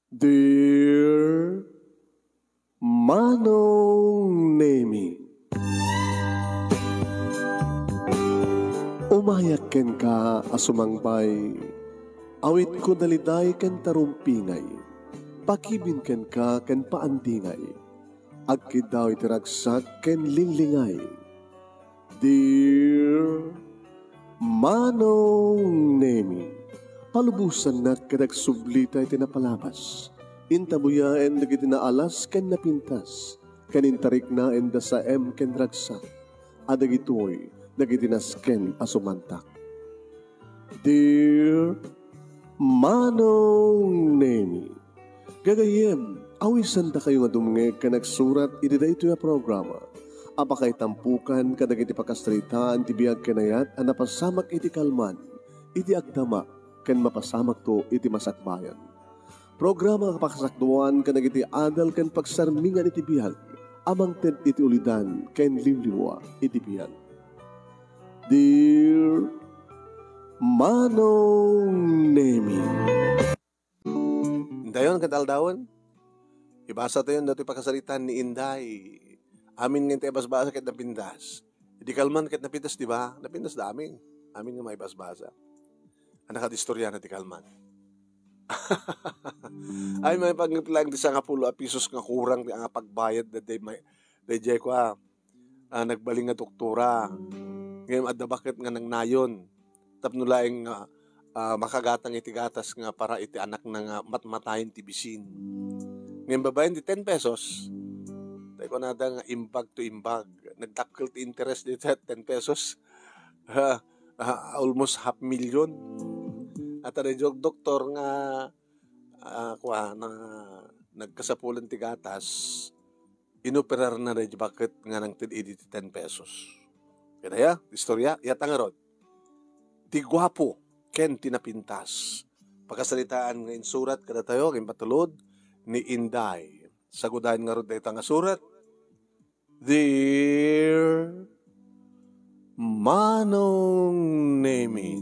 Dear Manong Nemi, umayak ken ka asumangpay, awit ko daliday ken tarumpingay, pakibin ken ka ken paandingay, agkid daw itiragsak ken linglingay. Dear Manong Nemi, palubusan na kadag sublita iti napalabas. Intabuyaen dagiti naalas ken napintas. Kanintarik na enda sa ken ragsak. Adagitoy dagiti nasken asumantak. Dear Manong Nemi, gagayem, awisan da kayo nga dumngeg ka nagsurat iti daytoy a programa. Apakay tampukan kadagiti pakastritaan ti biag kenayat a napasamak iti kalman, iti agdama, ken mapasamak to iti masakbayan. Programa kapakasakduan kadagiti adal ken pagsarmingan iti biag, amang ted iti ulidan ken limliwa iti biag. Dear Manong Nemi, Dayon kadaldawon, ibasa tayo dati pakasalitan ni Inday. Amin nga tayo basbasa kahit napindas. Hindi kalman kahit napindas, di ba? Napindas da amin. Amin nga may basbasa. Anak at istorya na di kalman. Ay may paglang di sa nga pulo a pisos nga kurang di ang pagbayad na day ko nagbaling nga doktora. Ngayon adda bakit nga nang nayon. Tapnulaing makagatang iti gatas nga para iti anak na nga matmatayin ti bisin. Ngayon babayan di 10 pesos. Tayo ko nada nga imbag to imbag. Nagtakil ti interest dito at 10 pesos. Almost $500,000. At yung doktor nga na nagkasapulan ti gatas, inoperar na rin bakit nga nang tididi 10 pesos. Kaya istorya, yata nga ron. Ti gwapo, ken tinapintas. Pagkasalitaan nga insurat, kada tayo, patulod, ni Inday. Sagudahan nga ron tayo nga surat. Dear Manong Nemi,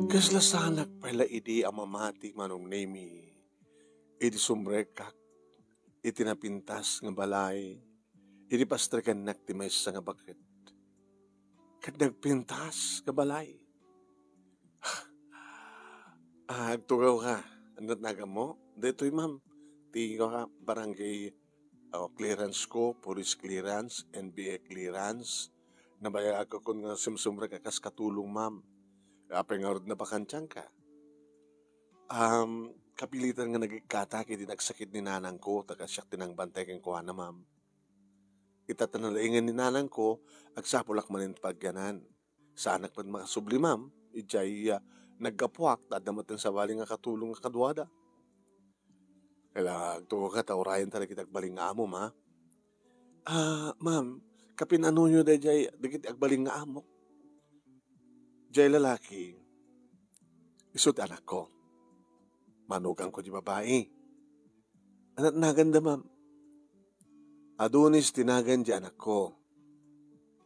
kaslasanak pala idi amamati Manong Nemi, idi sumrekak, iti napintas nga balay, idi pastrekan naktimes sa nga bakit. Kad nagpintas nga balay. Agtugaw ka. Anot naga mo? Dito'y ma'am. Tingin ka barangay clearance ko, police clearance, NBA clearance. Nabaya ako kung sumsumra ka kas katulong ma'am. Apay nga na bakansyang ka. Kapilitan nga nagikatak, hindi nagsakit ni nanang ko, tagasyak tinang bantay kang kuha na ma'am. Itatanalaingan ni nanang ko, agsapulak manin pagyanan. Sa anak pa mga subli ma'am, ijay nagkapuak, dadamatin sa bali nga katulong nga kadwada. Kaya tuwa ka, taurayan talaga kitagbaling nga amo, ma. Ma'am, kapinano nyo da jay, dagit agbaling nga amo. Jay lalaki, isut anak ko. Manugang ko di babae. Anak naganda, ma'am. Adonis tinagan di anak ko.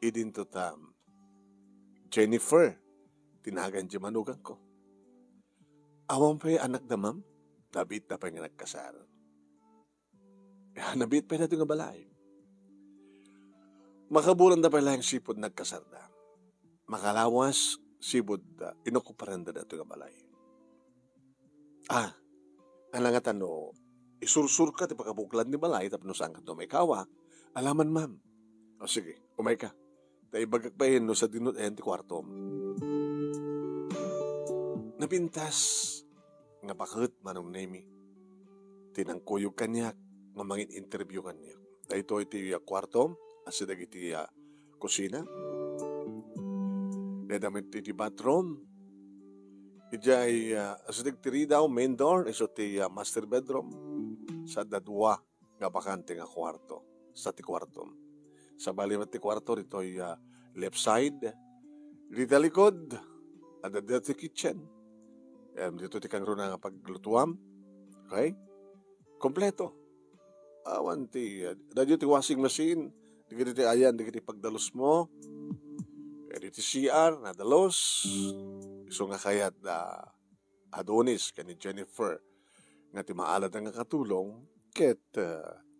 Idin to tam. Jennifer, tinagan di manugang ko. Awang pa anak na, ma'am. Nabit na pa nga nagkasal. Nabit pa na ito nga balay. Makabulan na pa lang sipod nagkasal na. Makalawas, sipod inukuparan na ito nga balay. Ang nga tano, isursur ka, ti pagkabuklan ni balay, tapos saan ka may kawa, alaman, ma'am. O sige, umay ka. Tayo bagak pa yun, no, sa dinut, ti kwarto. Napintas, nga bakit, Manong Nemi. Tinangkuyog kanyak, nga mangin interview kanyak. Dahito iti kwarto, asidag iti kusina. Nedamit iti bathroom. Ijay, asidag tiri daw, main door, iso ti master bedroom. Sa dadwa, nga bakante nga kwarto. Sa ti kwarto. Sa balimat ti kwarto, rito left side. Rita likod, ada dito kitchen. Dito ti kang nga paglutuam. Okay? Kompleto. Awan ti, dadyo ti washing machine, Dikiti ayan, dikiti pagdalos mo. Dikiti CR, nadalos. Iso nga kayat Adonis, kani Jennifer, nga timaalad nga katulong, ket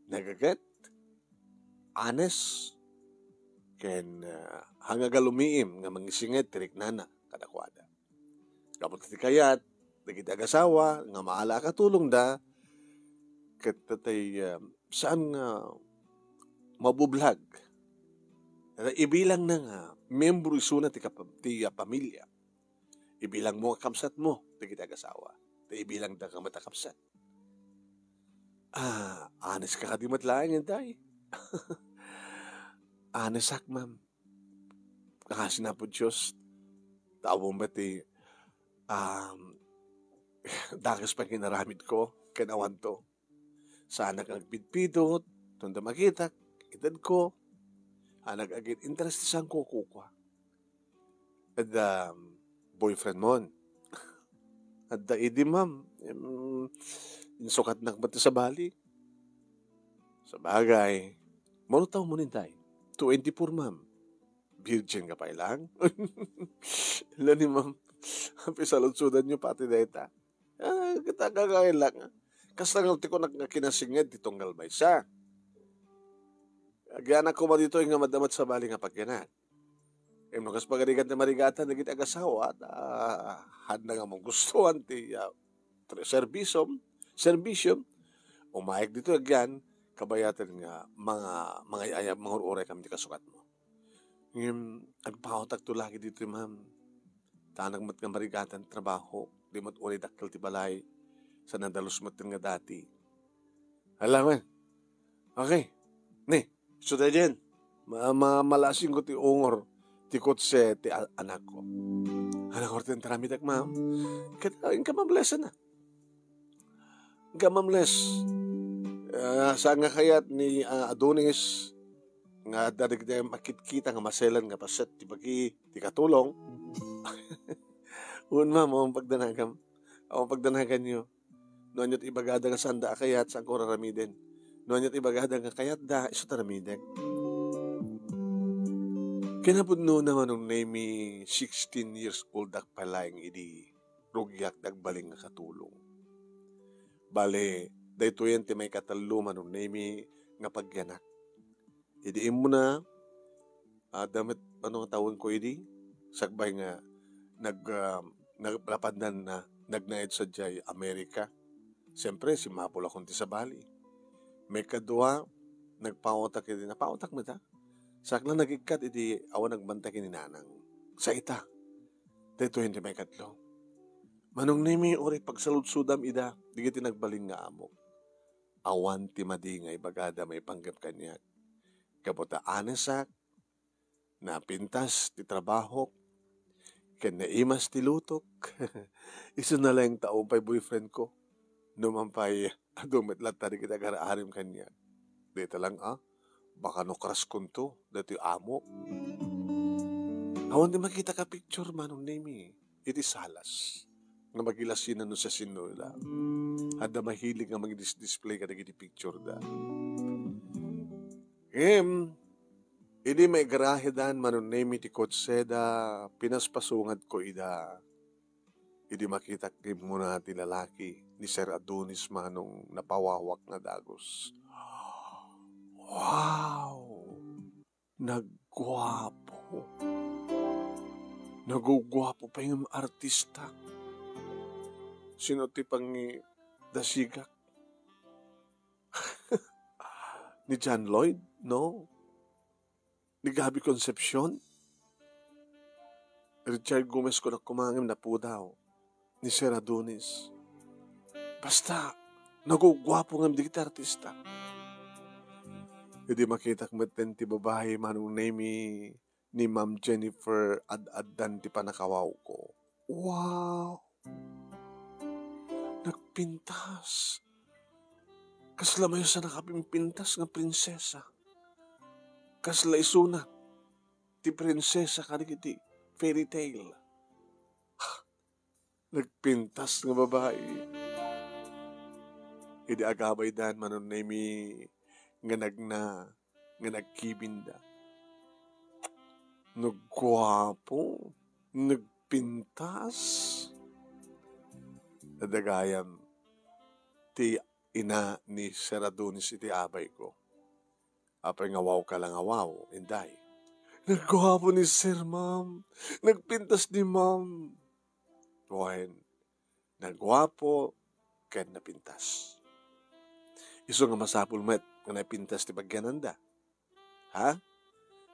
nagagat, honest, ken hangagalumiim nga mangisingit tirik nana kadakwada. Kapag ti kayat, dagiti agasawa, nga maala katulong da, ket tatay saan nga mabublag. Ibilang na nga, membro iso na ti pamilya. Ibilang mo kamsat mo, dagiti agasawa. Ibilang da ka matakapsat. Honest ka di matlaang yan tayo. Honest ak, ma'am. Kakasin na po Diyos. Tawong ba ti dakas pa kinaramid ko, kinawan to. Sana kang nagpidpidot, tunda makita, itad ko, nag-agit interest isang kukukwa. At boyfriend mo, at idi ma'am, insukat na ba't sa bali? Sa bagay, monutaw mo nintay, 24 ma'am, virgin ka pa ilang? Ilan ni ma'am, pisalunsudan nyo pati deta. Kita kakain lang. Kastangalti ko kinasinged ditong galmay siya. Agyanak ko ma dito yung madamat sa bali nga pagkinan. Kas pagarigan na marigatan naging agasawa at handa nga mong gustuhan ti serbisyom umayag dito agyan kabayatan nga mga uray kami di kasukat mo. Agpakaw tagto lagi dito ma'am. Tanag mat nga marigatan trabaho di mat uray dakkel ti balay sa nandalus mat nga dati. Alam okay. Ni, so dyan, malasing ko ti ungor, ti kotse, ti anak ko. Anak ko, ti taramitak, ma'am. Ka mamlesa na. Ka mamles. Saan nga kayat ni Adonis, nga darig na makikita nga maselan nga paset, ti bagi, ti katulong. Un, ma'am, ang pagdanagan nyo. Noon yo't ibagada nga sanda kayat, saan ko raramidin. Noon yo't ibagada nga kayat da, iso taramidin. Kinapudno naman nung name 16 years old ak palayang idi rugyak dagbaling nga katulong. Bale, dahito yan ti may kataluman nung name nga pagyanak. Idiin mo na, damit, anong tawag ko idi? Sakbay nga, naglapandan na, nagnayad sa Jay, Amerika. Siyempre, si Mapula kunti sa Bali. May kadua, nagpaotak iti, napaotak mo ta? Sakla nagigkat iti awan nagbanta kininanang. Sa ita, dito hindi may katlo. Manong nimi ori pagsaludsudam ida, digiti nagbaling nga amok. Awan ti madingay bagada may panggap kanyag. Kabuta anesak, napintas ti trabaho, ken naimas ti lutok. Iso na lang taong pa'y boyfriend ko. Numampay, dumit lang tari kita karaarim kanya. Dito lang baka no kras kunto, dito amo. Awan di makita ka picture manong name iti salas. Nga magilasinan no sa sinula. Hada mahilig nga mag-display ka nagiti picture da. Hindi may garahedan manong name iti kotseda, pinaspasungad ko ida. Hindi makita kim muna ti lalaki ni Sir Adonis manong napawawak na dagos. Wow! Nagguwapo. Nagugwapo pa yung artista. Sino ti pangi dasigak? Ni John Lloyd? No? Ni Gabby Concepcion? Richard Gomez ko na kumangim na po daw. Ni Sir Adonis. Basta, nagugwapo ng digit artista. Hindi makita kong matenti babae manong name ni Ma'am Jennifer ad-adan ti panakawaw ko. Wow! Nagpintas. Kasla mayo sa nakapimpintas nga prinsesa. Kasla isuna ti prinsesa karigiti fairy tale. Nagpintas nga babae. Hindi agabay dan manon name nga nagna nga nagkibinda. Nagwapo, nagpintas. Nadagayam ti ina ni Seradonis iti abay ko. Apay nga wow ka lang nga wow, inday. Nagwapo ni Sir, ma'am. Nagpintas ni ma'am. Buhayin, nagwapo, kaya napintas. Iso nga masapul met, nga napintas ti bagyananda. Ha?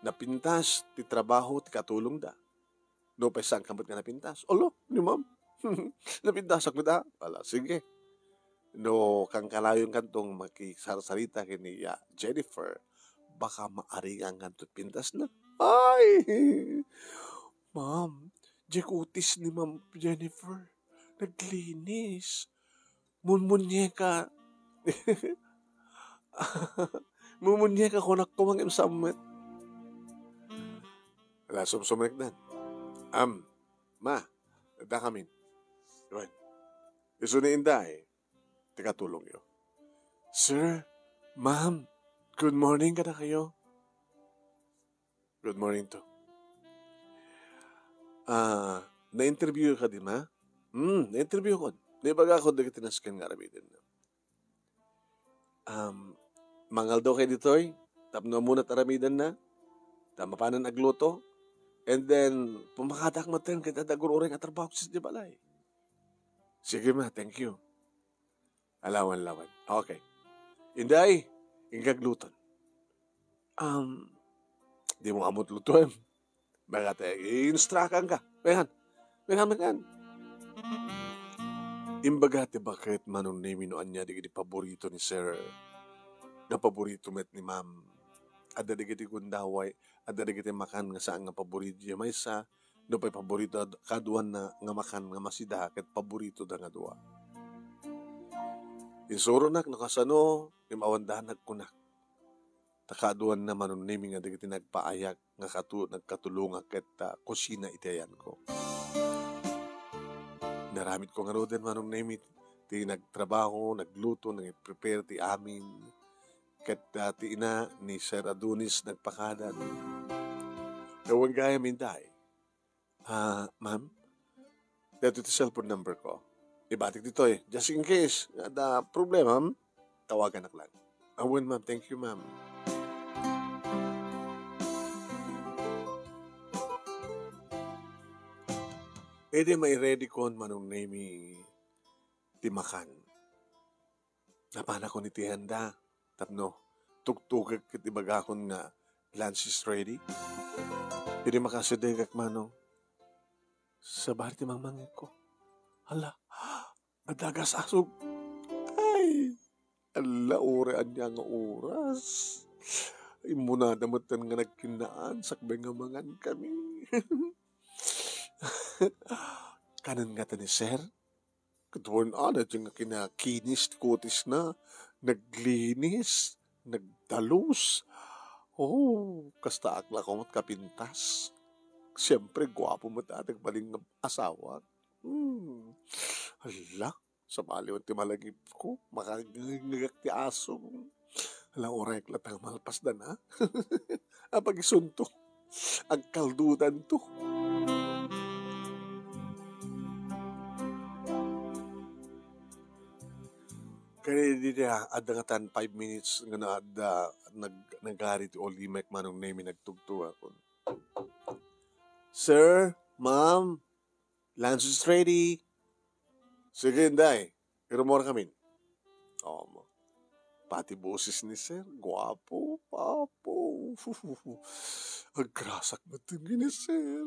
Napintas, ti trabaho, ti katulong da. No pa isang kamot nga napintas. Olo, ni ma'am. Napintas ako da. Wala, sige. No, kang kalayon kantong makisarsarita kini Jennifer, baka maari ang kanto pintas na. Ay! Ma'am, kutis ni Ma'am Jennifer. Naglinis. Munmunyeka. Munmunyeka ko naktumang imsamet. Wala, sumsumanik na. Ma, nada kami. Diba? Iso ni Inday, tikatulong yo. Sir, ma'am, good morning ka na kayo. Good morning to. Na-interview ka din, ma? Na-interview ko. Naibaga ako dagiti nasken nga ramidin na. Mangal daw kayo ditoy, tapno muna taramidan na, tama pa na nagluto, and then, pumakadak maten, kita dagururing at trabaho sa balay. Sige ma, thank you. Alawan-lawan. Okay. Inday, ingagluton. Di mo amot lutuin. Baka tayo, i-instrakan ka. Mehan. Imbaga ti bakit manong naminuan niya di paborito ni Sir. Na paborito met ni ma'am. Ada di kundaway, ada di makan nga saan nga paborito niya. May sa, no pa'y paborito, kaduan na nga makan nga masida, ket paborito da nga dua. Insuro nak, nakasano, imawandahan nagkunak. Takaduan na manong naming nga di nagpaayak, nga nagkatulungan ket kusina itayan ko. Naramit ko nga ro din manong namit, ti nagtrabaho, nagluto, nag-prepare ti amin, ket ti ina ni Sir Adonis nagpakadan. Gawang gaya minday. Ma'am, dito ti cellphone number ko. Ibatik dito eh. Just in case, ada problema, tawagan ak lang. Awan ma'am, thank you ma'am. Ede may ready kon manong nami timakan. Napana ko ni tihanda. Tapno, tugtugag kit ibagakon nga lunch is ready. Ede makasidegak manong. Sa barti mangmangit ko. Hala, adagas asog. Ay, ala, orean niya nga oras. Imuna damatan nga nagkinaan, sakbay nga mangan kami. Kanan nga ni Sir, katuan na dyan nga kinakinis, kutis na, naglinis, nagdalus. Oh, kasta akla ko mat kapintas. Siyempre, gwapo mo tatag baling ng asawa. Hala, sa baliwan ti malagip ko, makagagag ti aso. Hala, orek latang malpas na na. Apag isuntok, ang kaldudan to. Kaya di niya, ada nga tan 5 minutes nga na nagari ti Olimek manong name nagtugtuwa ko. Sir, ma'am, lunch is ready. Sige, Inday, irumor kami. Oh, pati boses ni Sir, guwapo, papo. Agrasak na tingin ni Sir.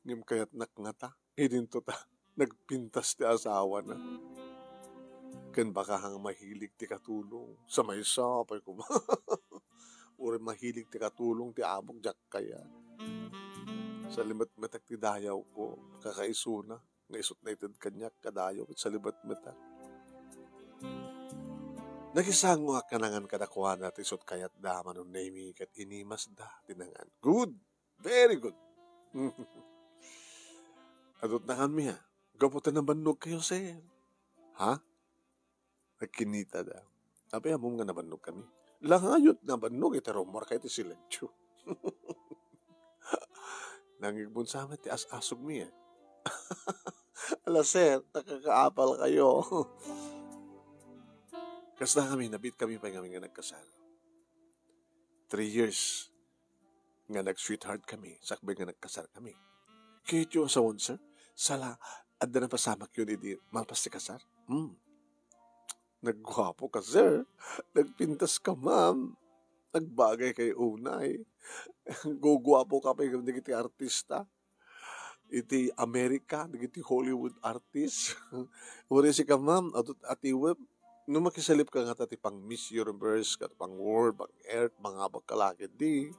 Ngim kaya't nakngata, din to ta, nagpintas ti asawa na. Ken baka hang mahilig ti katulong. Sa may sapay ko. Uri mahilig ti katulong ti amok jak kaya. Sa limat-matak ti dayaw ko, kakaisuna, nga isot na itad kanyak kadayaw, sa limat-matak. Nagisango kanangan kadakuha na ti isot kayat daman ng nami kat inimas da tinangan. Good! Very good! Adot na kami ha. Gaputan na banog kayo, Sir. Ha? Nagkinita da. Apay among nga nabanog kami. Langayot na banog iti rumor kay ti silensyo. Nangigbon sa amin ti as-asog mi eh. Alaser, nakakaapal kayo. Kas na kami, nabit kami pa kami nga nagkasal. 3 years nga nag-sweetheart kami, sakbay nga nagkasal kami. Kaya sa sir, sala, adda na pasamak yun, hindi malpas ti kasar. Naggwapo ka, sir. Nagpintas ka, ma'am. Nagbagay kay unay. Gugwapo ka pa yung nagiti artista. Iti Amerika, nagiti Hollywood artist. Wala si ka, ma'am. At iweb, nung makisalip ka nga tati pang Miss Universe, kat pang World, pang Earth, mga bagkalakit di.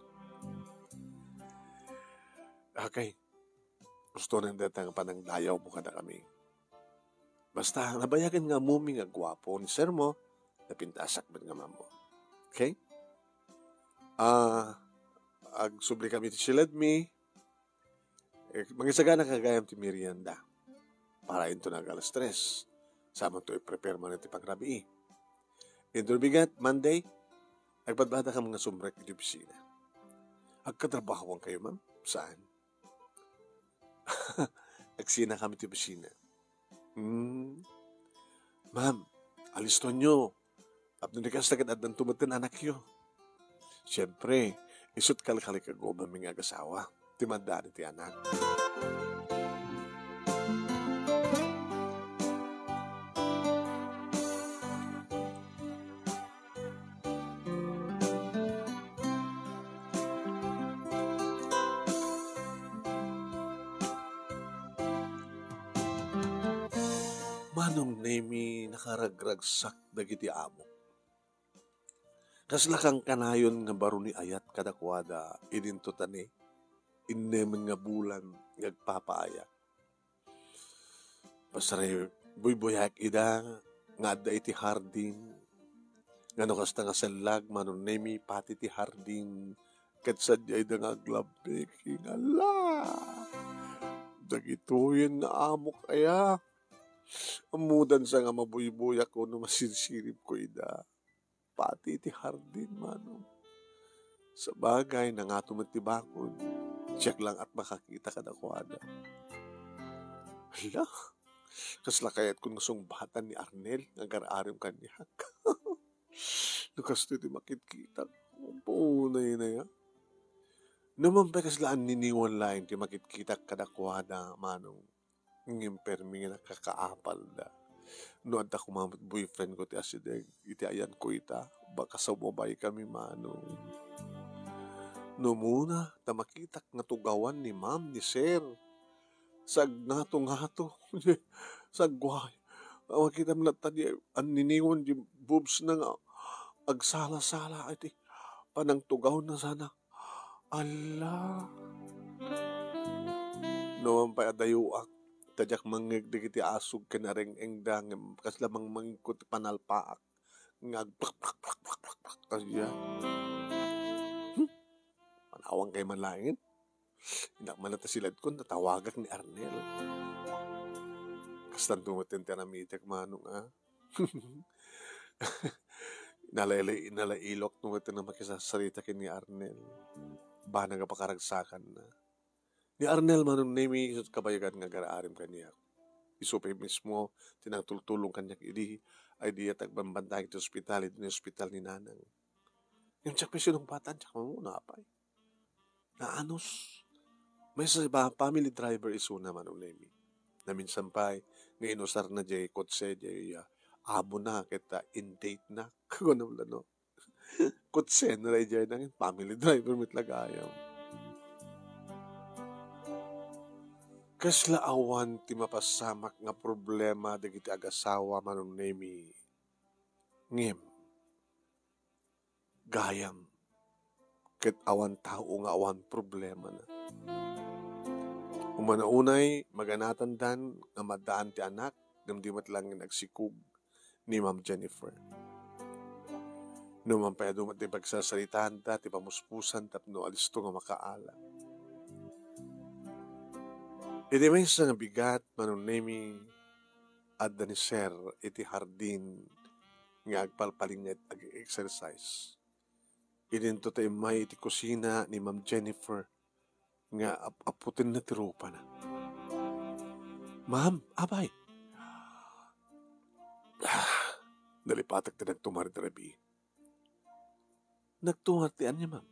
Okay. Gusto rin dito nga panangdayaw mo ka na kami. Basta, nabayagan nga mumi nga gwapo ni sir mo, napintasak ba nga ma'am mo. Okay? Agsubli kami ti silad mi, mangisaga na kagayam ti merienda. Para ito na alas 3. Sama to i-prepare man iti pangrabi. Bigat, Monday, nagpadbada ka mga sumrek iti opisina. Agkatrabahoan kayo, ma'am? Saan? Agsina kami iti opisina. Ma'am, aliston nyo. Apno ni kasagad at tumatin anak nyo. Siyempre, isut kalkalik ako maming agasawa. Timandaan iti anak. Manong nemi nakaragragsak dagiti amo. Kasla kang kanayon nga baro ni ayat kadakwada idinto tani innemen nga bulan ngagpapaaya. Pasray buyboyak ida nga adda iti hardin ngano kasta nga sallag manon nemi pati ti hardin ket sadya ida nga aglabek ala. Dagitoyen na amo kaya. Amudan sa nga mabuyboyak ko no masinsirip ko ida. Pati iti hardin, mano. Sa bagay na nga tumatibakon, siyak lang at makakita ka na kuwada. Hala, kasla kayat kung sumbatan ni Arnel, nga gararim kanyak. Nukas iti makitkita. Punay na yan. Naman pa kaslaan niniwan lain, ti makitkita ka na kuwada, manong. Ngim permi nga nakakaapal na. No, anta kumamot boyfriend ko ti asideg, iti ayan ko ita, baka sumabay kami manong. No muna, tamakitak nga tugawan ni ma'am, ni sir. Sag nato. Sagway. Makita mo lang tadi, ang niniwan di boobs na nga, agsala-sala, iti, panang tugaw na sana. Allah. No, ang paadayuak. Tadyak mangigdig iti asog kanareng engdang kas lamang mangikot panalpaak ngag plak kasya. Panawang kay manlain. Inak man silad ko natawagak ni Arnel. Kastan tumatin tinamitek manong Nalailok tumatin na makisasarita kin ni Arnel. Bana nga pakaragsakan na. Ni Arnel manong nemi isot kabayagan nga garaarim kaniya. Isupay mismo, tinatultulong kanyak idi, ay diya tagbambantay iti ospital, iti ospital ni nanang. Yung tsak pa sinong batan, tsak mamuna apay. Naanos. May sa family driver isuna manong nemi. Na minsan pa'y, nga inusar na jay kotse, jay amo na, kita in date na. Kagunam lang no. Kotse na rin jay nangin, family driver mitlagayam. Kasla awan ti mapasamak nga problema dagiti agasawa manong nemi ngem gayam ket awan tao nga awan problema na. Umanaunay maganatan dan nga madaan ti anak damdi matlang nagsikug ni Ma'am Jennifer. No man pa dumat ti pagsasalitaan ta ti pamuspusan tapno alisto nga makaala. Iti may isang bigat manong nemi adda ni sir iti hardin nga agpalpalinget ag-exercise. Ininto tayo may iti kusina ni Ma'am Jennifer nga aputin na tirupa na. Ma'am, abay. Nalipatak ta nagtumar ti Rabi. Nagtumar ti anya, ma'am.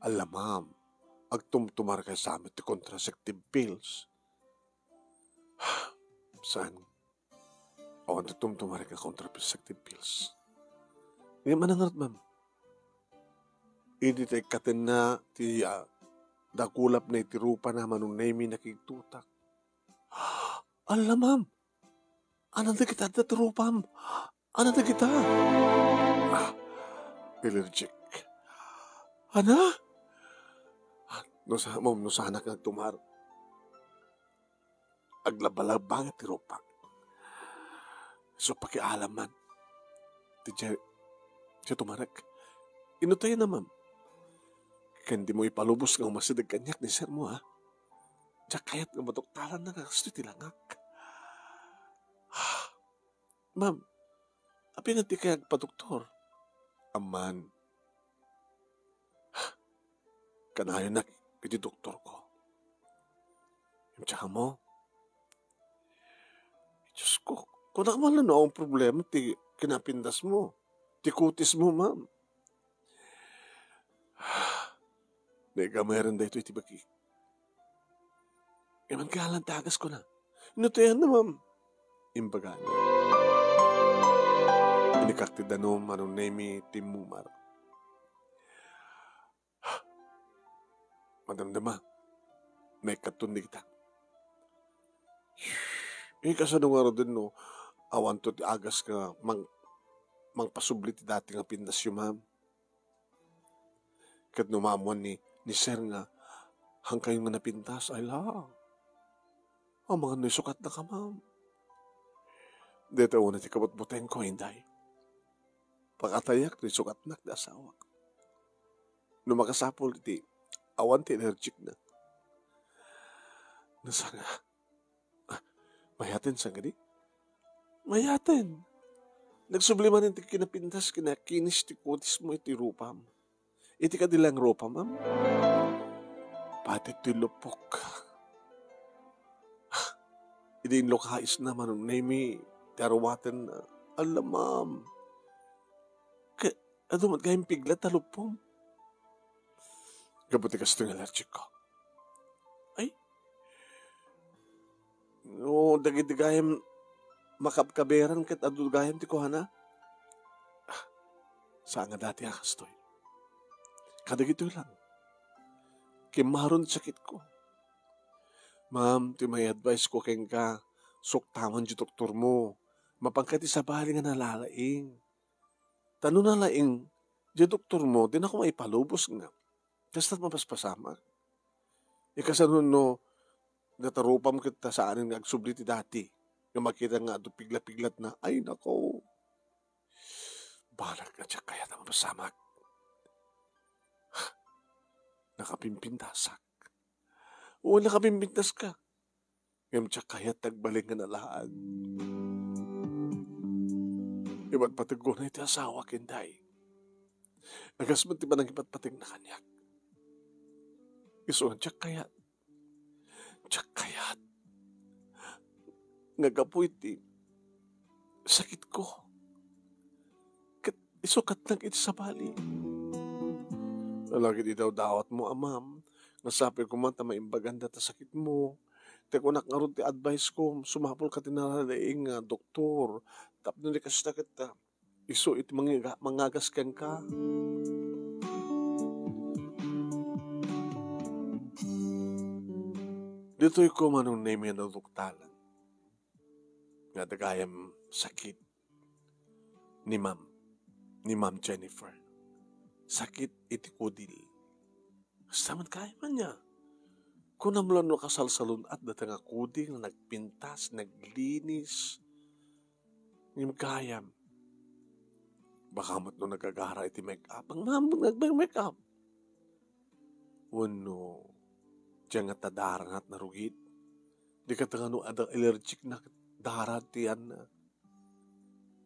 Alam, ma'am, agtumtumar kay sa amin ti contraceptive pills. Saan? Awan ti tumtumar kay contraceptive pills. Ngayon manangat, ma'am. Hindi tayo katin na ti dakulap na itirupa naman nung naimi nakitutak. Alam, ma'am. Anong na kita na tirupam? Ano na kita? Allergic. Ana? No sa anak nagtumar. Aglabalabang at tirupak. So pakialaman. Diyan tumarak. Inutayan na, ma'am. Kandi mo ipalubos ng masidag kanyak ni sir mo, ha? Diyan kaya't nga matuktalan na gusto tilangak. Ma'am, api na ti kaya pa-doktor. Aman. Kanayon na kiti doktor ko. Yung tsaka mo. Diyos ko, kung nakamala na ang problema, ti kinapindas mo. Ti kutis mo, ma'am. Nega, mayroon da ito iti baki. Eman kahalan tagas ko na. Inutuyan na, ma'am. Imbaga na. Inikakti danom anong nemi timumar. Madamdama, may katundi kita. Kasanong araw din, no, awan to ti agas ka pasubli ti dati nga pindas yung, ma'am. Kat numamuan ni sir nga, hangkay nga napintas, ay lang. Ang mga nisukat na ka, ma'am. Dito una ti kabot-buteng ko, hinday. Pagkatayak, nisukat na na asawa. Numakasapol ti, awan ti allergic na. Nasa nga, mayatin sa gani? Mayatin. Nagsubliman ti kinapintas, kinakinis ti kutis mo iti rupam. Iti kadilang rupa, ma'am. Pati ti lupok. Iti lokais naman ng nemi, ti aruwaten na, alam, ma'am. Ano mat gayang pigla talupong? Gabuti kasi ito yung allergic ko. Ay? No, dagid-gayang makapkaberan kat adugayam ti ko, hana? Saan nga dati akastoy? Kadagito lang. Kimaron sakit ko. Ma'am, ti may advice ko keng ka, suktawan di doktor mo. Mapangkati sa bali nga nalalaing. Tano na laing, di doktor mo, din ako maipalubos nga. Kasta't mapaspasama. Ikasanun no, natarupam kita sa anin nga agsubli ti dati. Nga makita nga ado piglat-piglat na, ay nako. Balag ka siya kaya na mapasamak. Nakapimpintasak. Oo, nakapimpintas ka. Ngayon siya kaya tagbaling nga nalaan. Iba't patigo na iti asawa kinday. Nagasman ti ba nang iba't patig na kanyak. Isuan tiyak kayat. Tiyak kayat. Ngagapoy ti sakit ko. Isukat lang iti sa bali. Lagi di daw dawat mo, amam. Nasabi ko man, maimbaganda ta sakit mo. Teko nakarod ti advice ko, sumapol ka tinalaing doktor. Tapos na kasi takit ta. Iso iti mangagas ken ka. Dito'y ko manong name yan doktalan. Nga dagayam sakit ni Ma'am Jennifer. Sakit iti kudil. Saman kaya man niya. Kung namulan no kasalsalun at dati nga kudil, nagpintas, naglinis, yung kayam. Baka mo't no nagagara iti make-up. Ang ma'am, nag-make-up. Wano, diyan nga tadarang at narugit. Di ka nga no adang allergic na darat tiyan na.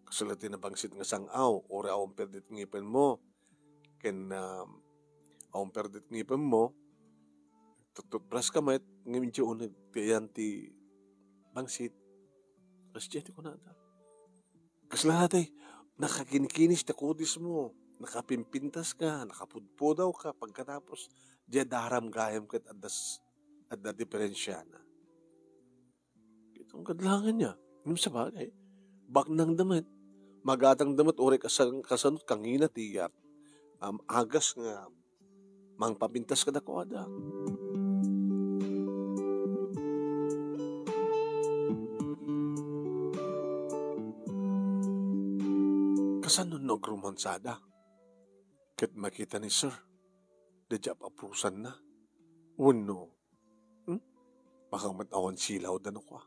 Kasulati na bangsit nga sangaw, ori awang perdit ngipin mo. ken ang perdit ngipin mo, tututbras ka met, ngayon siya unag, tiyan ti bangsit. Kasi dyan ko na ata. Kasi lahat ay, nakakinikinis na kudis mo, nakapimpintas ka, nakapudpudaw ka, pagkatapos, diya daram gayam kat at da diferensya na. Itong kadlangan niya, yung sa bagay, baknang damit, magatang damit, ore kasanot, kangina tiyap, agas nga, mang papintas ka na ko ada. Kasanun no grumansada, kat makita ni sir, dajap aprusan na, uno, baka matawan silaw dan ako.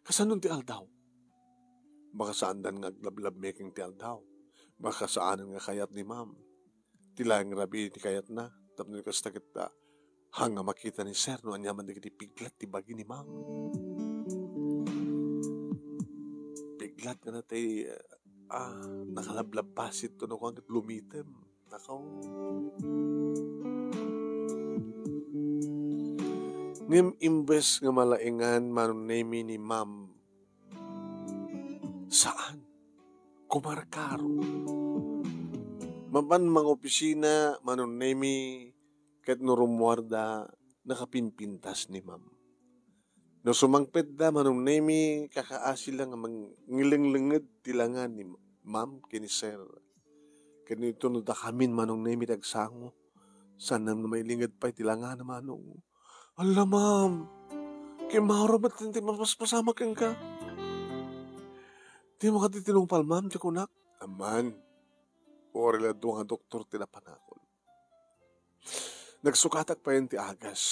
Kasanun ti aldaw, baka saan dan nga glablab making ti aldaw, baka saan nga kayat ni ma'am, tilang rabi ti kayat na, tapos kasta kita, hanga makita ni sir, no anyaman di kiti piglat ti bagi ni ma'am. Piglat ka na tayo, nakalablab pasit to no kung lumitem. Nakaw. Ngem imbes nga malaingan manunemi ni ma'am. Saan? Kumarkaro. Mapan mga opisina manunemi ket nurumuarda nakapimpintas ni ma'am. No sumangpet da manunemi kakaasi lang ang ngilinglingid tilangan ni ma'am kini sir. Kanito no da kamin manunemi dagsango. Sanam na may lingid pa tilangan na manong. Ala ma'am, kimaro ba't hindi mapaspasama kang ka? Di mo katitinungpal ma'am, di kunak. Aman, orila doon nga doktor tinapanakol. Nagsukatak pa yun ti agas.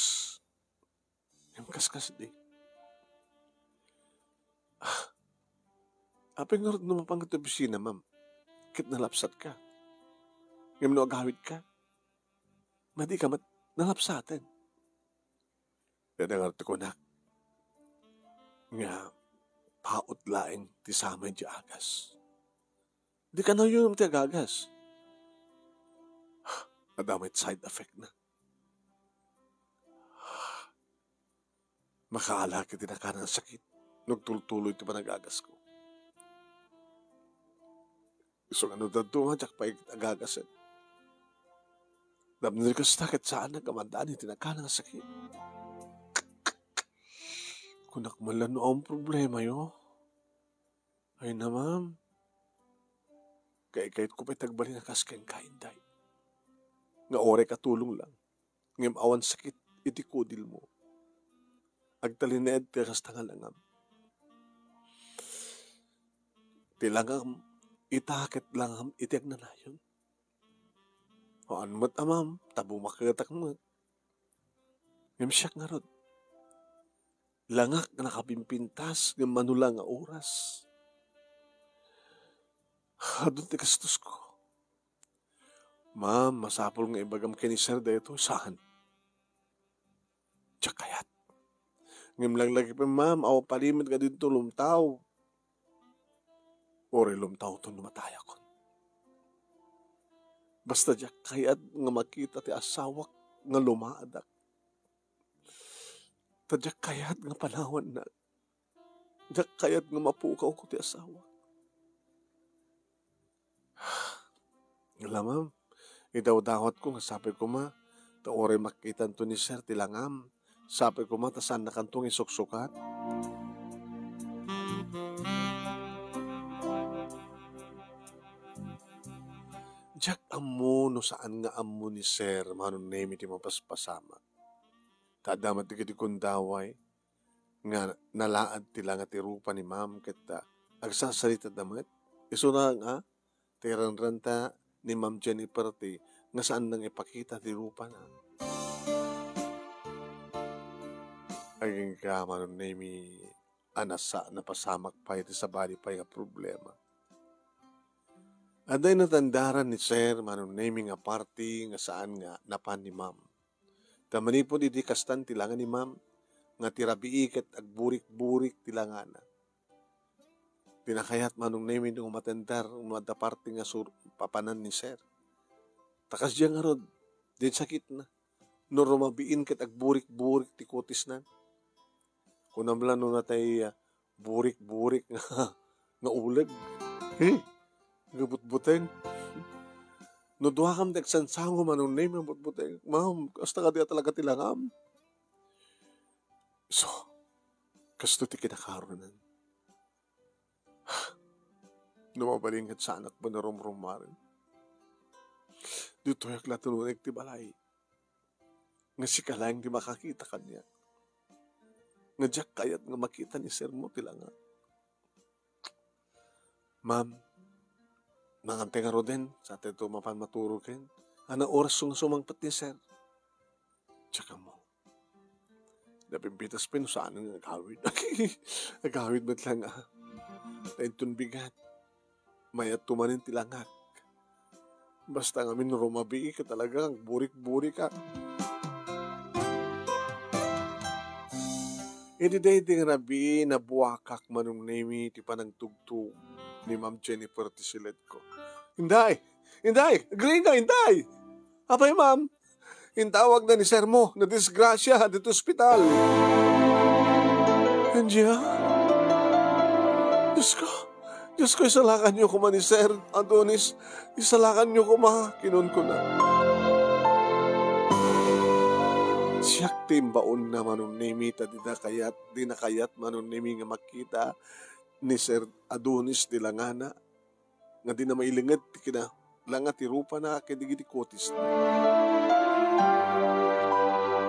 Yung kaskas di. Apeng nga rin naman ito bisina, ma'am. Kit nalapsat ka. Ngayon no agawid ka. Madi ka nalapsatin. Kaya nga rin ko na. Nga, paot laing ti samay di agas. Di ka na yun ti agagas. Adamit side effect na. Makaala ka tinaka ng sakit. Nagtultuloy ito pa nag-agas ko. Gusto nga nung dadungan, tsak pa agagasin. Damnil ka sa takit saan nagkamandaan, tinaka ng sakit. Kunak malan ang problema yo. Ay na ma'am. Kahit ko pa'y tagbali na kaskeng kainday. Nga ore katulong lang. Ngem awan sakit, iti kudil mo. Agtalined tiras tangalangam. Tilangam, itakit langam, itiag na nayon. O anmat amam, tabo makatak mo. Ngem siyak nga rod. Langak na nakapimpintas, ngem manulang nga oras. Adun ti kastos ko. Ma'am, masapol nga ibagam kini sir dito, saan? Tsakayat. Ngem lang lagi pa, ma'am, awa palimit ka dito lumtaw. Ore lumtaw to numataya kon. Basta diyak kayat nga makita ti asawak nga lumaadak. Tadyak kayat nga panawan na. Diyak kayat nga mapukaw ko ti asawak. Alam, ma'am, idawdawat ko nga sabi ko ma, ta ore makitan to ni sir tilangam. Sabi ko ma, ta saan na kantong isuksukat? Diyak amo no saan nga amo ni sir, manon nemi ti mapaspasama. Tadamat ti kiti kundaway, nga nalaad tila nga ti rupa ni ma'am kita agsasalita damat. Iso na nga, tiranranta ni Ma'am Jennifer ti nga saan nang ipakita ti rupa na. Aging ka manon nemi anasa na pasamak pa iti sa bali pa nga problema. Aday natandaran ni sir manon nemi nga party nga saan nga napan ni ma'am. Tamanipod iti kastan tilangan ni ma'am nga tirabiiket ag burik-burik tilangana. Tinakayat manong nemi nung matendar umada party nga papanan ni sir. Takas diya nga rod, din sakit na. No rumabiin kat agburik-burik ti kutis na. Kunamla no natay burik-burik nga ulag. Gabut-buteng. No duha kam dagsansango manong name ang butbuteng. Ma'am, kasta ka diya talaga tilangam. So, kasto ti kinakaronan. Numabalingat sa anak ba na rumrumarin. Dito yak latununig ti balay. Nga si kalayang di makakita kanya. Nga diyak kayat nga makita ni sir mo tilanga. Ma'am, mangantay nga ro din sa atin ito mapan maturo kin. Ana oras sumangpat ni sir. Tsaka mo. Napimpitas pa saan ang agawid. Agawid ba't lang Taintun bigat. Mayat tumanin tilangak. Basta nga min rumabi ka talaga. Burik-burik ka. Day ding rabi na buwakak manong nemi ti panang tugtog ni Ma'am Jennifer Tisilet ko. Inday! Agree ka, Inday! Apay, Ma'am? Intawag na ni sir mo na disgrasya dito ospital. Andiya? Diyos ko, isalakan niyo ko man ni Sir Adonis. Isalakan niyo ko kinon ko na. Siyak timbaon na manon nemi ta di na kayat manon nemi nga makita ni Sir Adonis di langana nga di na mailingad kina langat irupa na kidigiti kotis.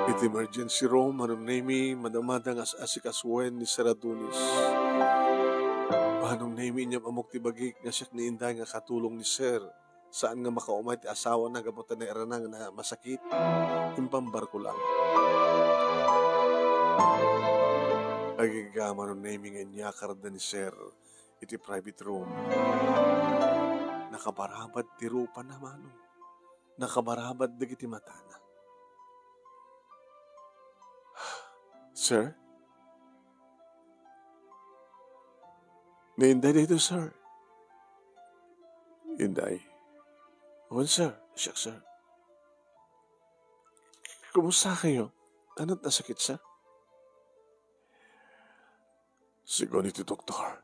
Iti emergency room manon nemi madamadang asikaswen ni Sir Adonis. Manong nemi niya amok ti bagik nga siyak ni Inday nga katulong ni Sir. Saan nga makaumay ti asawa na gabutan na iranang na masakit. Impambar ko lang. Agigama nung naming nga nyakar ni Sir iti private room. Nakabarabad ti rupa na manong. Nakabarabad dagiti matana. Sir? Nainday dito, sir. Inday. Well, sir. Siyak, sir. Kumusta kayo? Ano't nasakit, sir? Sigon iti doktor.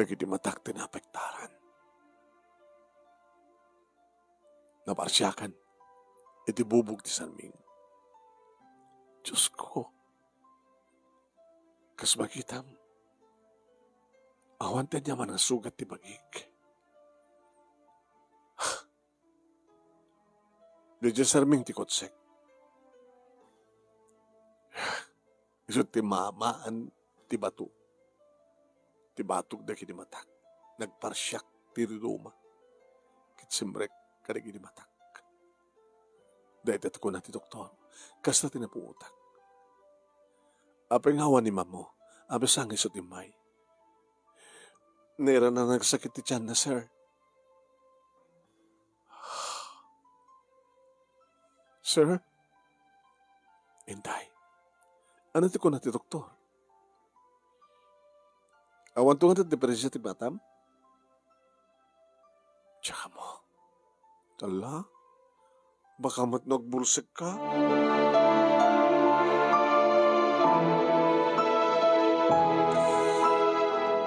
Nagiti matak tinapektaran. Naparsyakan. Iti bubog ti Sanming. Diyos ko. Kas makitam. Awantan niya man ang sugat ti bagik. Medyo sarming ti kotsek. Isot ti mamaan ti bato. Ti batok da kini matak. Nagparsyak ti riduma. Kitsimbrek kada kini matak. Dahil ko na ti doktor. Kasta ti napuutak. Apeng hawa ni mamo. Abasang isot ti may. Nera na nagsakit ti tiyan na, sir. Sir? Inday. Ano ti ko na ti doktor? Awan to nga ti depresya ti batam? Tsaka mo. Tala? Baka matnagbulsik ka?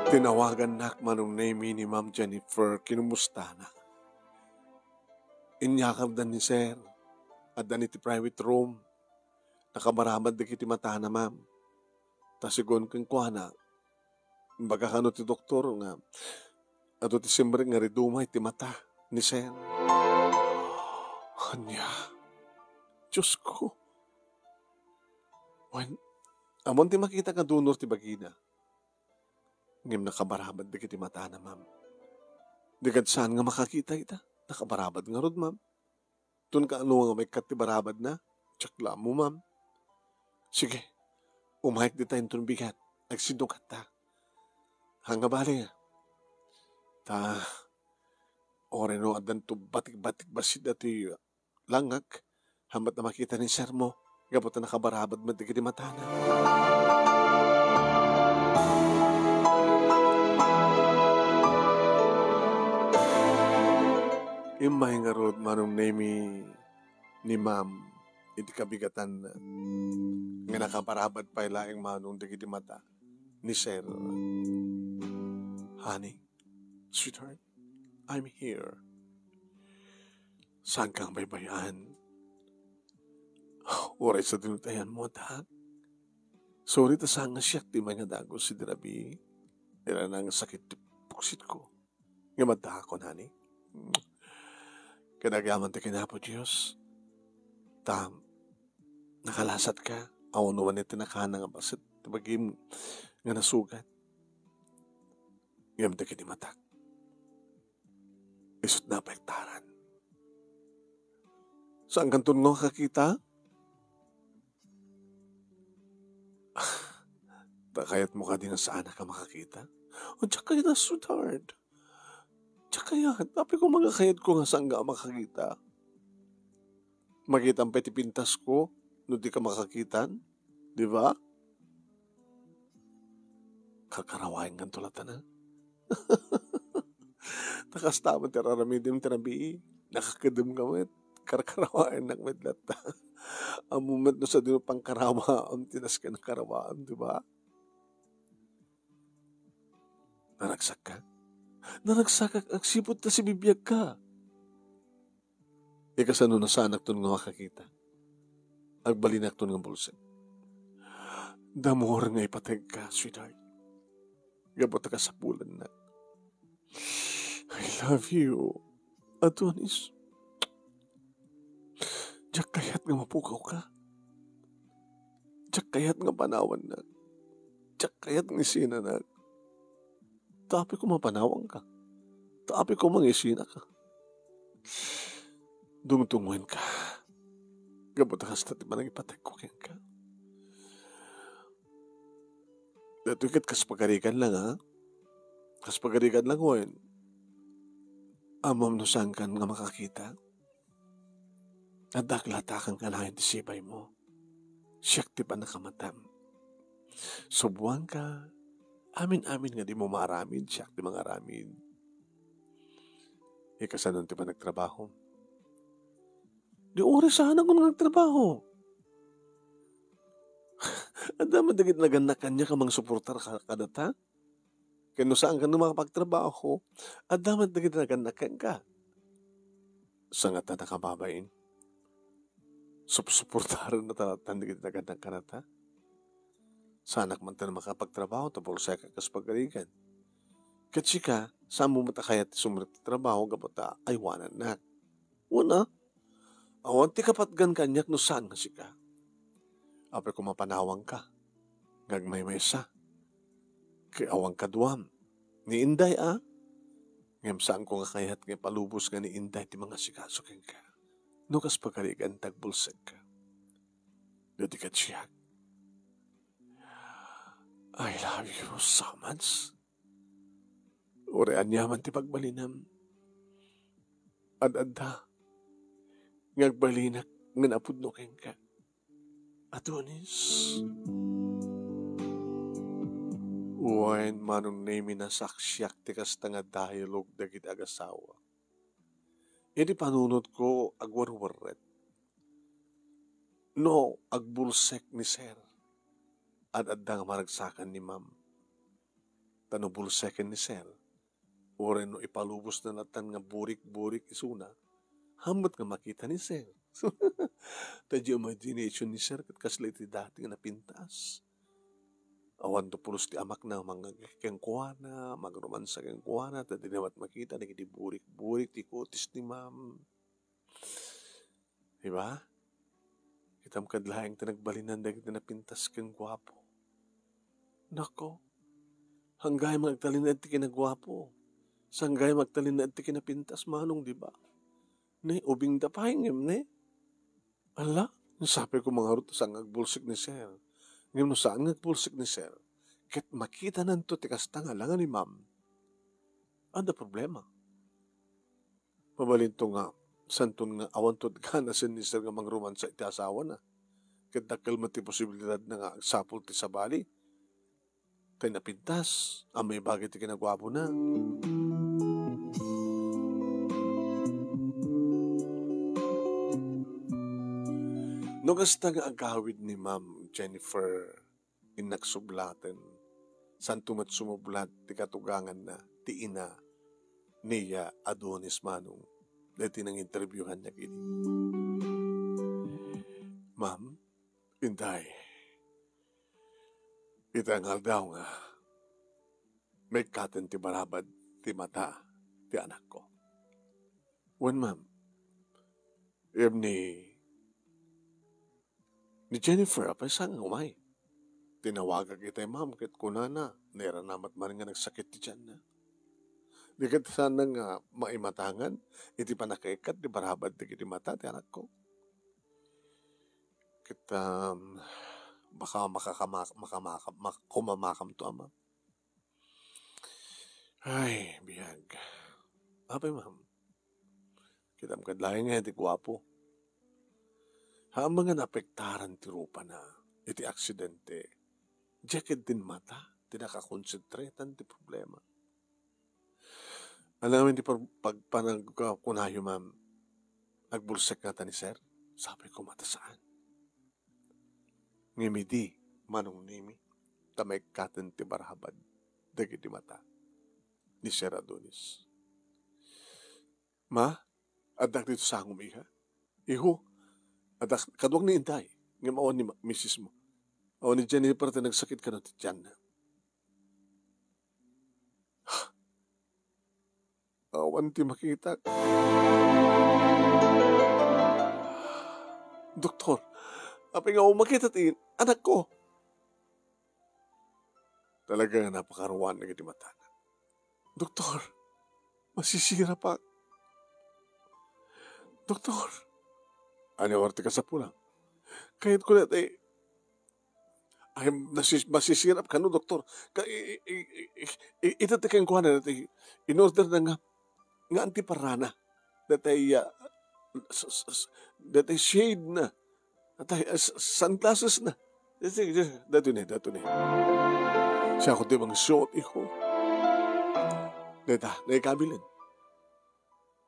Tinawagan na manong name ni Ma'am Jennifer, kinumusta na. Inyakab dan ni Sir, at dan iti private room, nakabaramad na kiti mata na, ma'am. Tasigon kong kuha baga kano ti doktor nga, ato ti simbre nga riduma iti mata ni Sir. Kanya, Diyos ko. Amon ti makita ka donor ti bagina. Ngim nakabarabad na kiti mata na, ma'am. Digad saan nga makakita ita? Nakabarabad nga rod, ma'am. Tun ka ano nga may katibarabad na? Tsakla mo, ma'am. Sige, umahik di tayo tun bigat. Nagsinukat ta. Hanga bali nga. Ore no, adan to batik-batik basit dati langak. Hamat na makita ni sir mo. Gapot na nakabarabad mo di kiti mata na. Imay nga rod manong name ni ma'am, iti kabigatan na. Nga nakaparabad pa ilaing manong digiti mata ni sir. Honey, sweetheart, I'm here. Saan kang baybayan? Oray sa tinutayan mo, tak. Sorry ta saan nga siyak di mga dago si Dirabi. Ira nang sakit di puksit ko. Nga madakon, honey. Kadagaman ta kinapo, Diyos. Tam, nakalasat ka. Awan naman ito nakana nga basit. Tabagim nga nasugat. Ngam ta kinimatak. Isot na paektaran. Saan kantun mo kakita? Kayat mo ka din saan ka makakita? O tsaka kaya na sweetheart. Tsaka yan. Tapi ko mga kayat ko nga saan ka makakita. Makita ang petipintas ko no di ka makakitan. Di ba? Kakarawain kang tulatan na. Nakastaman teraramidim terabi. Nakakadam kamit. Karkarawain ng medlat. Ang moment no sa dino pang karawaan. Tinas ka ng karawaan. Di ba? Naragsak ka? Naragsak ka, agsipot na si bibiyag ka. Ikasano na saan akton nga makakita? Agbalin akton nga bulset. Damor nga ipatag ka, sweetheart. Gabot ka sa pulan na. I love you, Adonis. Diyak kayat nga mapukaw ka. Diyak kayat nga panawan na. Diyak kayat nga isina na. Tapi ko mapanawang ka. Tapi ko mangisina ka. Dungtunguin ka. Gabot ka sa tiba nang ipatag ko kaya ka. Dato ikat kaspagarikan lang ha. Kaspagarikan lang wen. Amam no saan kan nga makakita. Nadaklatakan ka lang yung tisibay mo. Siyak di pa nakamatam. Subuan ka. Amin-amin nga di mo maaramin, siyak di mga aramin. Ikasanon di ba nagtrabaho? Di oras sana kung nagtrabaho. Anda madagit na ganakan niya ka mang suportar ka kadata? Kaya no saan ka na makapagtrabaho, anda madagit na ganakan ka. Saan nga ta nakababain? Suportaran na talatan digit na ganakan ka na ta? Sanak man ta na makapagtrabaho tapos sa kakas pagkarigan. Katsi ka, saan mo matakayat sumulit trabaho kapata aywanan na. Una, awan ti kapatgan kanyak no saan nga sika. Apay kung mapanawang ka, gagmay may sa. Kaya awang kaduam, ni Inday ngam saan ko nga kayat nga palubos nga ni Inday ti mga sikasukin ka. No kas pagkarigan tagbulsag ka. Dati katsiyak. I love you so much. Urean yaman ti pagbalinam. Ad-adda. Ngagbalinak nga napudno ken ka. Adonis. Uwain manong name na saksyak ti kasta nga dialogue dagit agasawa. Iti panunod ko agwarwaret. No, agbulsek ni sir. Ad-adda nga maragsakan ni ma'am. Tanubulseken ni sir. Oren no ipalubos na natan nga burik-burik isuna. Hamot nga makita ni sir. Tadyo imagination ni sir kat kasla iti dati nga napintas. Awan to pulos ti amak na mga kengkuana, magromansa kengkuana, tadi namat makita na iti burik-burik ti kutis ni ma'am. Diba? Kitam kadlaeng tinagbalinan dagiti napintas keng gwapo. Nako, hanggay magtalin na iti kinagwapo. Sanggay magtalin na iti kinapintas manong, di ba? Ne, ubing dapay ngem, ne? Ala, sabi ko mga rito saan ngagbulsik ni sir. Ngem no saan ngagbulsik ni sir. Ket makita nanto ti kasta nga langan ni ma'am. Ada problema. Mabalinto nga, santun nga awantod ka na sin ni sir nga mangrumansa iti asawa na. Ket dakkel mo ti posibilidad na nga agsapol ti sabali. Kay napintas, amay bagay ti kinagwapo na. No kasta nga agawid ni Ma'am Jennifer in nagsublatan san tumat sumublat ti katugangan na ti ina niya Adonis Manong dati nang interviewhan niya kini. Ma'am, Inday, itangal daw nga may katen ti barabad ti mata ti anak ko. Wen ma'am, ni Jennifer, apay saan umay? Tinawagan kita ma'am, kit kunana, nera namat man nga nagsakit ti tiyan na. Di kat sana nga maimatangan, iti panakaikat, di barabad ti kiti mata, ti anak ko. Kita, baka kumamakam to, ma'am. Ay, biyag. Apay, ma'am. Kita makadlayan nga, iti gwapo. Ha, mga napektaran ti rupa na, iti aksidente, jacket din mata, ti nakakonsentratan ti problema. Alam namin, di pagpanagkunayo, ma'am, agbulsek nga ta ni sir, sabi ko mata saan. Ngimidi, manong nimi, tamay katen ti barhabad, dagi di mata, ni Sir Adonis. Ma, adak dito sa akong iha, iho, adak, kadwag ni Inday, ngayon awan ni misis mo, awan ni Jennifer, nagsakit ka na ti tiyan na. Awan ti makita. Doktor, apay nga makita ti anak ko. Talaga napakaruan na iti mata na. Doktor, masisira pa. Doktor, ano orti ka sa pulang? Kahit ko na ay masisirap ka no, doktor. Ito kayong kuha na natin. In order na nga antiparana. Datay shade na. Datay sunglasses na. Dato ni. Siya ko di mga short, iho. Data, naikabilin.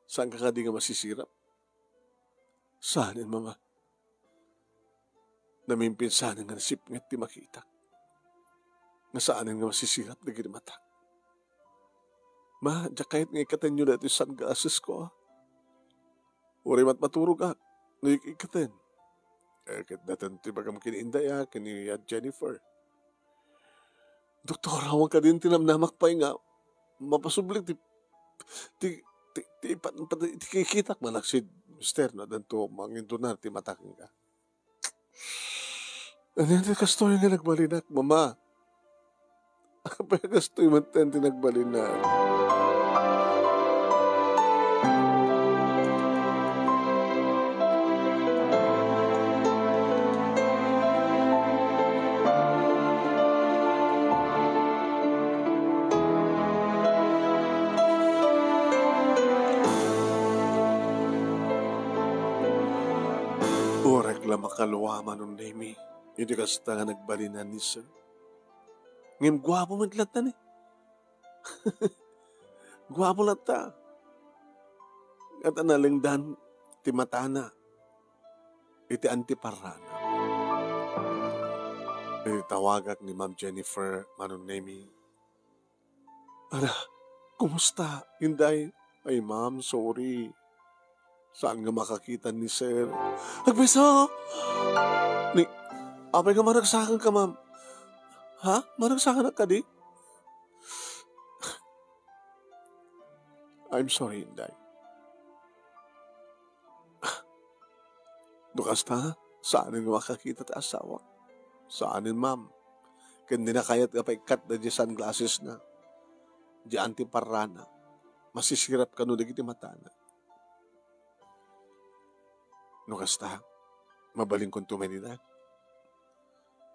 Saan ka di nga masisirap? Saanin, mama? Namimpinsanan nga nasipngat di makita. Nasaanin nga masisirap na ginamata. Ma, diya kahit nga ikatin nyo na ito yung sunglasses ko, ah. Uri maturog, ah. Ikatin. Kahit natin ito bagam kini-Inday, ah, kini Jennifer. Doktor, awang ka din tinamnamak pa nga. Mapasublik, ti kikitak malaksid, mister, na danto, mangindunar, ti mataking ka. Ano yung kastoy nga nagbalinak, mama? Apa yung kastoy man tayo nagbalinak? Orek lang makaluwaman ng nemi. Hindi kasta nga nagbalinan ni sir. Ngayon, gwapo man latan eh. Gwapo lata. At analingdan, ti matana. Iti antiparana. Iti tawagak ni Ma'am Jennifer Manonemi. Ana, kumusta? Inday? Ay, ma'am, sorry. Saan nga makakita ni sir? Agbesa! Apay nga maragsakan ka, ma'am. Ha? Maragsakan ka di? I'm sorry, Inday. Dukasta, saan nga makakita ta asawa? Saanin, ma'am? Hindi na kayat kapay cut na di sunglasses na. Di antiparana. Masisirap ka no di kiti matana. Dukasta, mabaling kong tumanina.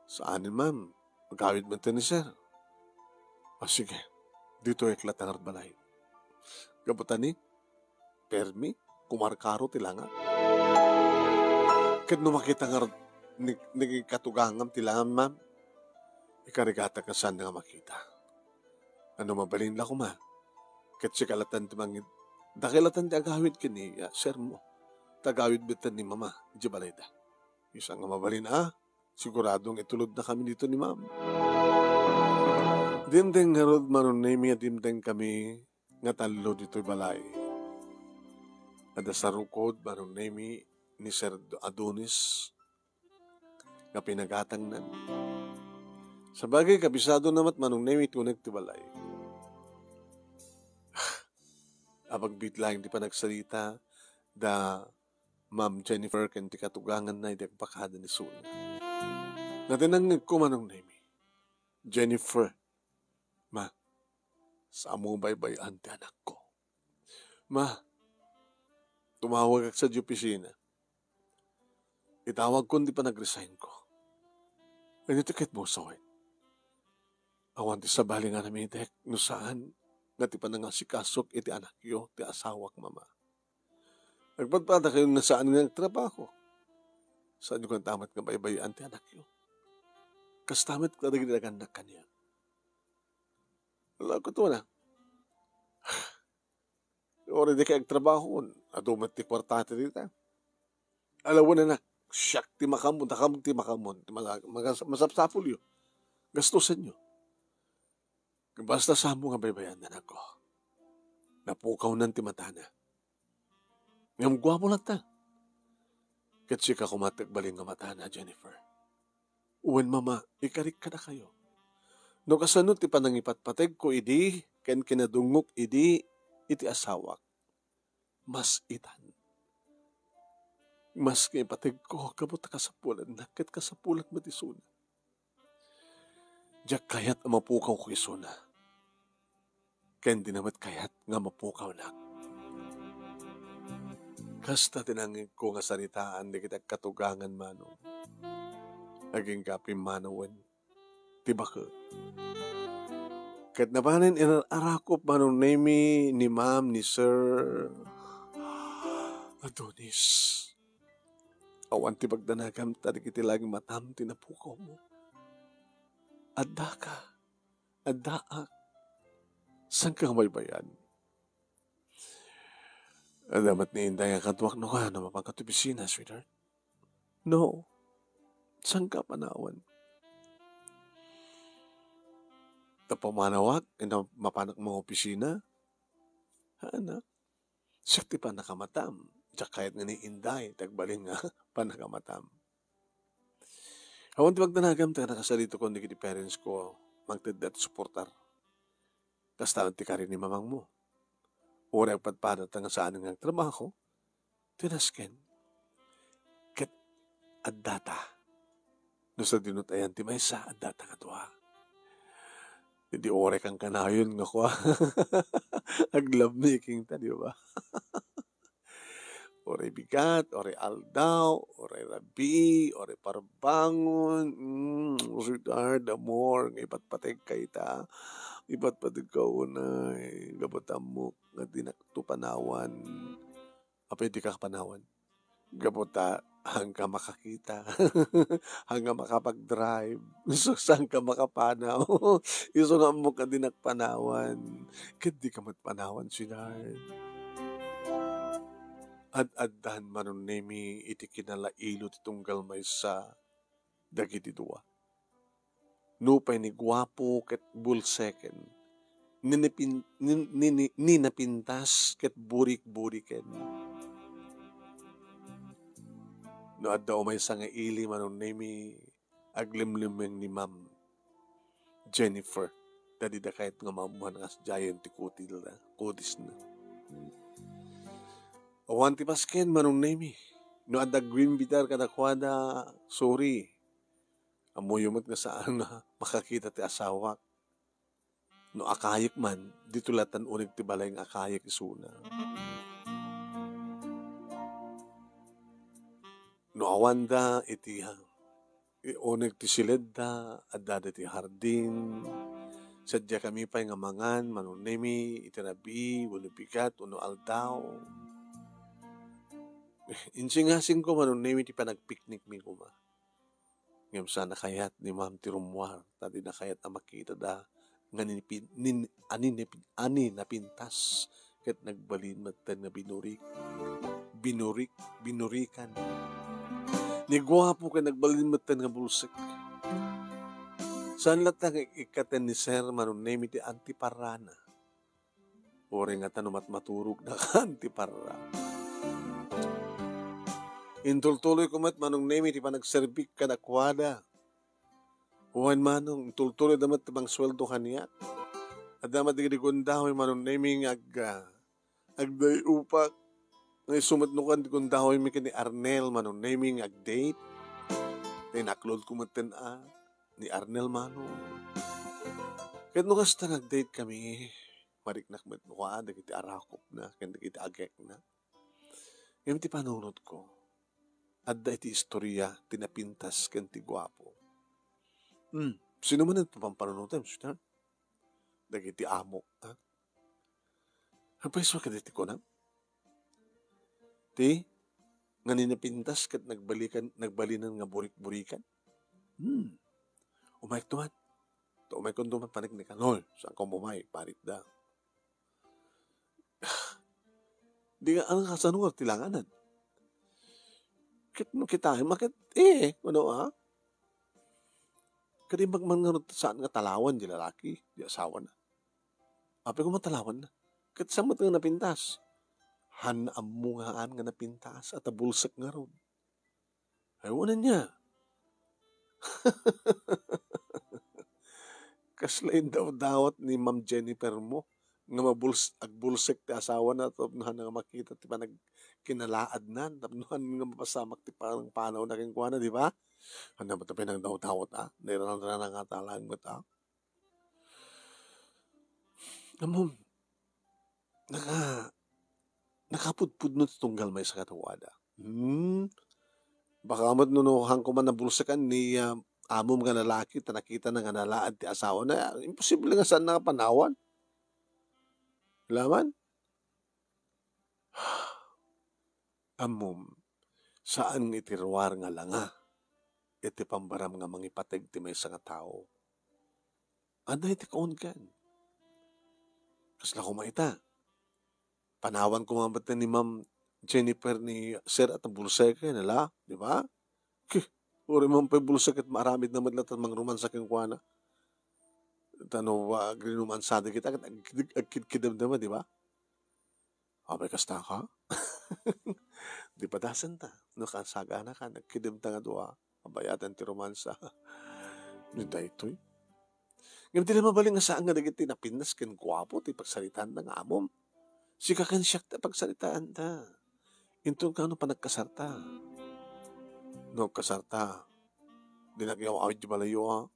Saanin, ma'am? Magkawid mo ni sir. Sige, dito eklat ang balay. Kapatani, permi, kumarkaro tilanga. Kat no makita nga nagkatugangam tilangan, ma'am, ikarigata ka saan nga makita. Ano mabalin la ko, ma? Kat si kalatan timangin, dakilatan ti agawid kini, sir mo. Tagawid bitan ni mama, di balayda. Isang nga mabalin siguradong itulod na kami dito ni ma'am. Dimdeng harod manon nemi at dimdeng kami nga talo dito'y balay. Ada sa rukod manon nemi ni Sir Adonis nga pinagatang nan. Sa bagay kabisado namat manon nemi tunag ti balay. Apag bitlang di pa nagsalita da Ma'am Jennifer ken ti katugangan na iti agpakada ni Suna. Natinangag ko manong nemi. Jennifer, ma, sa mo baybayan ti anak ko. Ma, tumawag ak sa opisina. Itawag ko di pa nag-resign ko. Ano tikit mo sa awan ti sabali nga namin itek no saan nga ti pa nangasikasok iti anak yo ti asawak mama. Nagpadpada kayo na saan nga nagtrabaho. Saan yung kang tamat nga baybayan ti anak yo. Kas tamat ka nagdagan na kanya. Wala ko to na. Ori di ka agtrabaho. Adumat ti kwartate dita. Alawan na siyak ti makamon. Takamon ti makamon. Masapsapul yo. Gastusan nyo. Basta sa mo nga baybayan na nako. Napukaw nan ti matana. Ngam gwapo lang ta. Katsi ka kumatagbaling nga mata na, Jennifer. Uwan mama, ikarik ka na kayo. No kasanot ti panangipatpateg ko idi, ken kinadungok idi, iti asawak. Mas itan. Mas kipateg ko, kabot kasapulan, nakit kasapulan matisuna. Diyak kayat ang mapukaw ko isuna. Ken dinamat kayat nga mapukaw na. Kasta tinangin ko nga saritaan di kita katugangan mano. Naging kapim manawan. Tiba ka. Kat napanin inarakop manong nemi ni ma'am ni Sir Adonis. Awan ti pagdanagam tadi kiti lagi matam tinapukaw mo. Adda ka. Adda saan ka baybayan? Dapat ni Inday ang katwak no ka na mapagkatubisina, sweetheart. No. Saan ka panawan? Tapamanawag, mapanak mga opisina? Anak, sakti pa nakamatam. Diyak kahit nga ni Inday, tagbaling nga panakamatam. Awan ti magdanagam, tayo nakasalito ko, hindi parents ko, magtid at supportar. Kastalan ti karin ni mamang mo. Ura patpadat nga saan nga trabaho, tinasken. Kat addata. No sa dinutayan ti maysa, addata nga tuwa. Hindi ore kang kanayon nga kwa. Ag-love making ta, di ba? Ore bigat, ore aldaw, ore rabi, ore parbangon. Sweetheart, amor, iba't pateg kay ta. Iba't pateg ka unay. Gabotam mo, nga di nakatupanawan. Apay di ka kapanawan. Gabota, hangga makakita. Hangga makapag-drive. So, saan ka makapanaw? Iso nga mo ka di nakpanawan. Kit di ka matpanawan, sweetheart. Ad-addan manon nemi iti kinalailo ti tunggal may sa dagiti dua. Nupay ni gwapo ket bulseken. Ninapintas ket burik-buriken. No adda umay sa nga ili manon nemi aglimlimeng ni Ma'am Jennifer. Dadi da kahit nga mamuhan nga giant ti kutis na. Awan ti pasken manong nemi. No adda green bitar kadakwada, sorry. Amuyumot nga saan na makakita ti asawak. No akayik man, dito latan unig ti balay nga akayik isuna. No awanda iti unig ti silid da, adda ti hardin. Sadya kami pa'y nga mangan, manong nemi, itinabi, wulubigat, uno aldaw. Insingasing ko manong nemi ti panagpiknik mi kuma. Ngam sana kayat ni Ma'am ti rumwar, tadi na kayat na makita da, nga ani napintas, kat nagbalin magtan nga binurikan. Ni gwapo ka nagbalimatan nga bulsik. Saan latang ikaten ni Sir manunemi ti antiparana. Uri nga tanumat maturog na antiparana. Intultuloy kumat manunemi ti panagserbik ka nakwada. Huwan manong intultuloy damat ti bang sweldo kaniya. At damat di kundahoy manunemi nga agday upak. Ngay sumatnukan di kundahoy mi ni Arnel manunemi nga agdate. Tinaklod kumaten ni Arnel Mano. Kahit nung kasta nag-date kami, mariknak met mukha, dagiti arakop na, dagiti agek na. Yung ti panunod ko, adda iti istorya, tinapintas, kanti gwapo. Sino man ito pampanunutan, siya? Dagiti amok, ha? Ang paiso ka diti ko na? Ti, nga ninapintas kat nagbalinan nga burik-burikan? Umayk tuman. Umay kong tuman panik ni Kanol. Saan kong umay? Parit da. Di nga, anong kasanuwag tilanganan? Kit mo kitahin, makit, ano Kadi magmanganot saan nga talawan di lalaki, di asawa na. Ape ko matalawan na. Kit saan mo nga napintas? Hanam mo nga napintas at abulsak nga ron. Ay, wala niya. Kaslain daw dawat ni Ma'am Jennifer mo nga agbulsek ti asawa na tapnuhan nga makita ti panag kinalaad na tapnuhan nga mapasamak ti parang panaw na kengkuana, di ba? Handa mo tapin ang dawat nairan na nga talang mo Amom, nakapudpud no tunggal may sa katawada. Baka amat nunuhang ko man na bulsakan ni amom nga lalaki, nakita na nga nalaad ti asawa na, imposible nga saan nakapanawan. Laman? Amom, saan itirwar nga langa, iti pambaram nga mangipateg ti may nga tao. Anday ti kaon kan? Kasla kumaita. Panawan ko mabatan ni Ma'am Jennifer ni Sir at ang bulsay kayo nala, di ba? Uri mong pa bulsak at maramid na madlat at mangruman sa kengkuana. Grinumansada kita at agkidam-dama, di ba? Abay kasta ka? Di pa dasan ta. No kasaga na ka, nagkidam ta nga doa. Abayatan ti romansa. Nita ito'y. Ngayon di na mabaling nga saan nga nagiti na pinas ken gwapo ti pagsalitaan ng amom. Si kakansyak ta pagsalitaan ta. Intong ka pa nagkasarta. No, kasarta. Di nagyaw-awit di malayo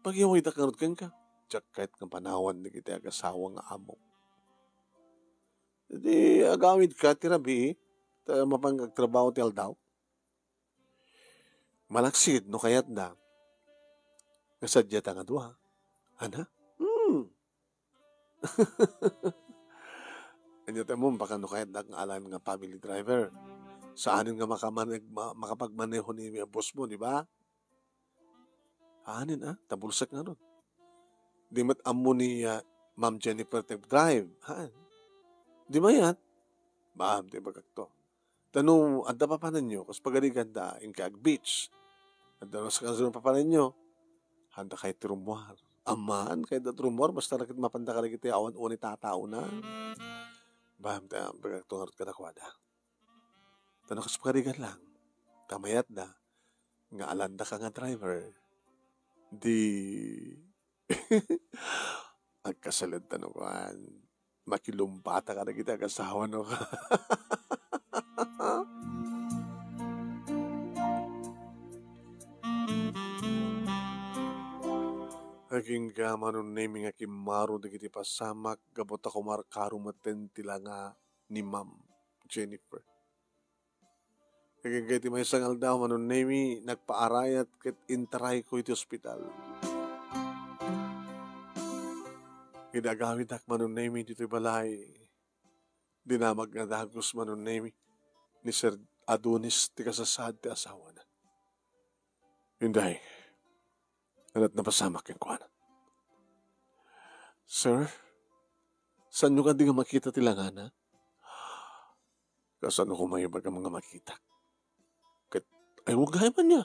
Pag-iaway da karot ka. Tsak kahit ng panawan na kita agasawa nga amok. Di agawid ka, tirabi, mapangagtrabaho ti aldaw. Malaksid, no kayat na. Kasadya ta nga doha. Ana? Anyo mo, baka no kahit na alam nga family driver. Saanin nga makapagmaneho ni boss mo, di ba? Anin tabulsak nga ron. Di mat amo ni Ma'am Jennifer drive. Di ba yan? Ma'am, di ba kakto? Tanong, adda pa pa ninyo, kas pagaligan da, inkag beach. Adda sa kansunong pa pa ninyo, handa kay trumuar. Aman, kay da trumuar, basta nakit mapanda ka rin awan uni tatao na. Ma'am, di ba kakto nga rin kadakwada? Tanong, kas pagaligan lang, kamayat da, nga alanda ka nga driver. Di agkasalad tanukan makilumbata ka na kita kasawa no ka. Aging gamanon naming akimaro na kiti pasamak gabot ako markaro maten tila nga ni Ma'am Jennifer. Kagagay ti may sangal daw manon nami nagpaarayat ket intaray ko iti ospital. Kinagawid ak manon nami dito balay. Dinamag nga dagos manon nami ni Sir Adonis ti kasasad ti asawa na. Hinday, alat napasamak yung kuwanan. Sir, saan nyo ka di nga makita ti langana? Kasano ko may baga mga makita? Ay, huwag gaya man niya.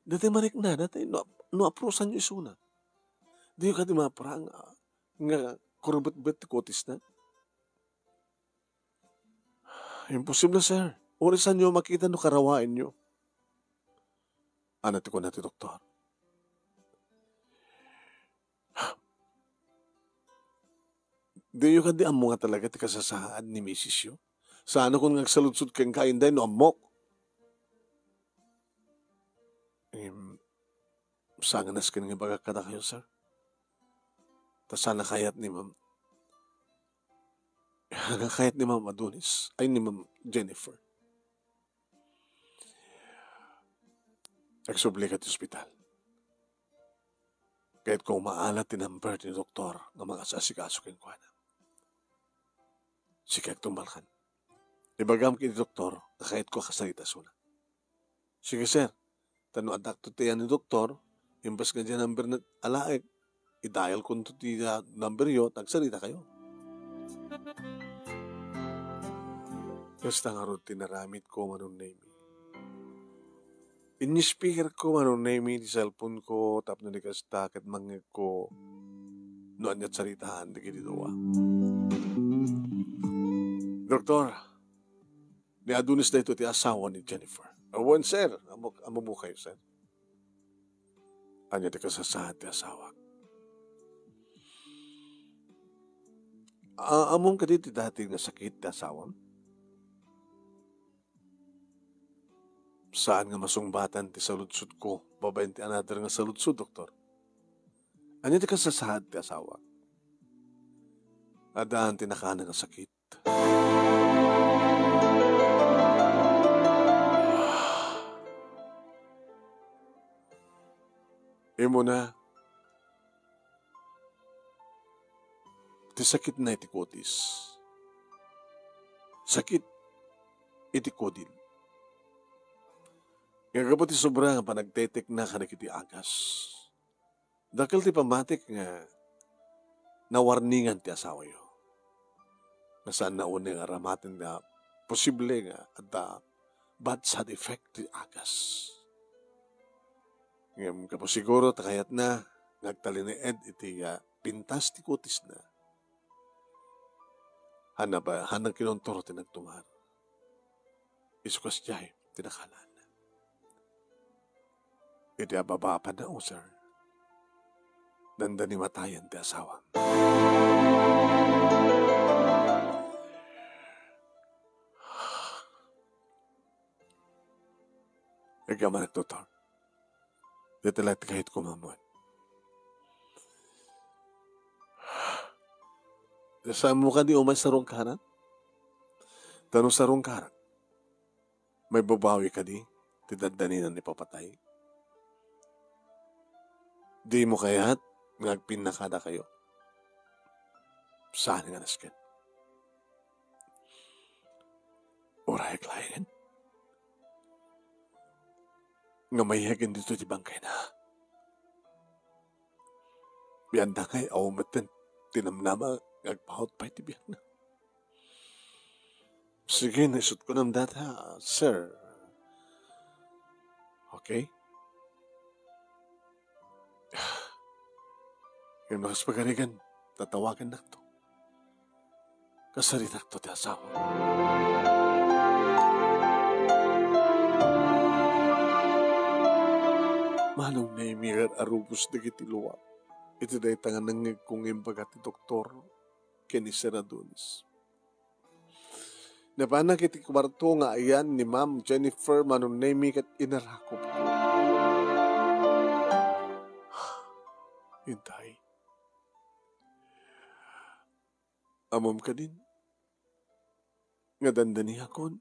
Dati marik na, dati no aprosan niyo isuna. Di ka di maparang nga kurubet-bet kotis na. Imposible, sir. Urisan niyo makita no karawain niyo. Ano ko na ti doktor? Di ka di amo nga talaga ti kasasaan ni misis yo. Sana kung nagsaludsod kang kainday no amok. Sanganas ka nga baga kada kayo, sir. Ta sana kayat ni ma'am. Hanggang kayat ni ma'am Adonis. Ay ni ma'am Jennifer. Nagsubli ka ti ospital. Kahit kung maalat tinamper ni doktor nga mga sasikaso kang kuwana. Sige, tumbalkan. Ibagam kini doktor na kahit ko kasalita suna. Sige, sir. Tano adak to tiyan ni doktor, imbas nga dyan number na alaik, i-dial ko to ti number yo, nagsalita kayo. Kasta nga ron tinaramit ko manong name. Ini-speaker ko manong name di cellphone ko, tap na nikasta kat mangig ko, noon niya't saritahan, di kinidawa. Doktor, ni Adonis na ito ti asawa ni Jennifer. Awan, sir. Amo mo kayo, sir. Anya ti kasasahan ti asawa. Among ka ti dati nga sakit ti asawa? Saan nga masungbatan ti saludsud ko? Babayin ti another nga saludsud, doktor. Anya ti kasasahan ti asawa? Adaan ti nakana nga sakit. Imo na, ti sakit na iti kotis. Sakit iti kodil. Nga ti sobra nga panagtetek na kanakiti agas. Dakil ti pamatik nga nawarningan ti asawa yo. Nga saan nauna nga ramatin nga posible nga at bad side effect ti agas. Ngayon ka po siguro, takayat na, nagtali ni Ed, iti pintas ti kutis na. Hanang kinontoro ti nagtumar. Isukas jay, tinakalan na. Iti ababa pa na, sir. Dandani matayan ti asawa. Ikaman nagtutor. Dito lang kahit kumamuan. Saan mo ka di umay sa rongkaran? Tanong sa rongkaran. May babawi ka di? Tidadaninan ni papatay? Di mo kaya't nagpinakada kayo? Saan nga naskin? Oray klayan? Nga may hagin dito di bangkay na. Biyan na kay awamatan tinamnama nagpahot pa iti biyan na. Sige, naisot ko ng data, sir. Okay? Yung nakas pagarigan, tatawagan na ito. Kasarita ito ti asawa. Manong na imiran arubos na kitiluwa. Ito na itangan ng kong imbaga ti doktor kini Sir Adonis. Napana kiti kwarto nga ayan ni Ma'am Jennifer manong na imikat inarakop. Hintay. Amom ka din. Nga dandani akon.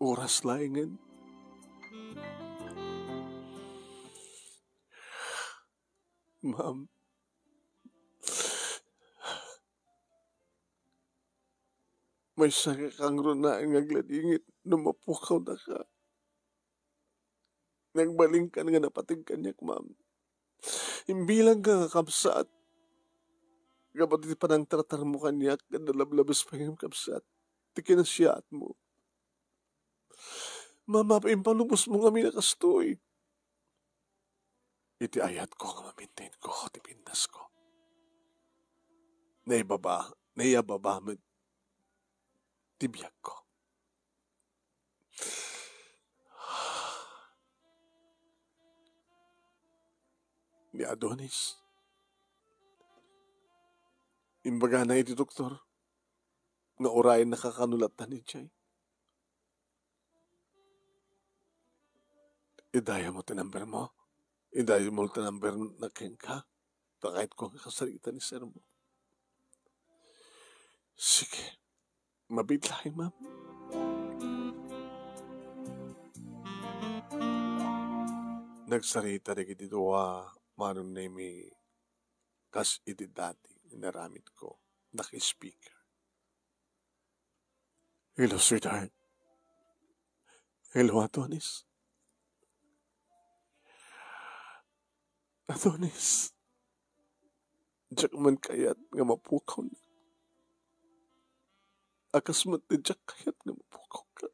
Oras laingan. Ma'am, may sakit kang runa ang agladingit na mapukaw na ka. Nagbaling ka nga napating kanyak, ma'am. Imbilang ka kakapsat. Kapatid pa nang tratar mo kanyak, kadalablabas pa yung kapsat. Tikinasyaat mo. Mama, impalubos mo kami nakastoy. Iti ayat ko nga mamintain ko, ti pintas ko. Naibaba mo tibiyag ko. Ni Adonis. Imbaga na iti doktor, nga orayan nakakanulatan ni Jay. Idaya mo tinamber mo. Idaya mo tinamber na ka. Takait ko nga kasarita ni sir mo. Sige. Mabitlahay, ma'am. Nagsarita di kiti duwa manong nemi kas iti dati naramit ko. Naki-speaker. Hello, sweetheart. Hello, Adonis. Adonis. Diyak man kayat nga mapukaw na. Akas man ti diyak kayat nga mapukaw ka.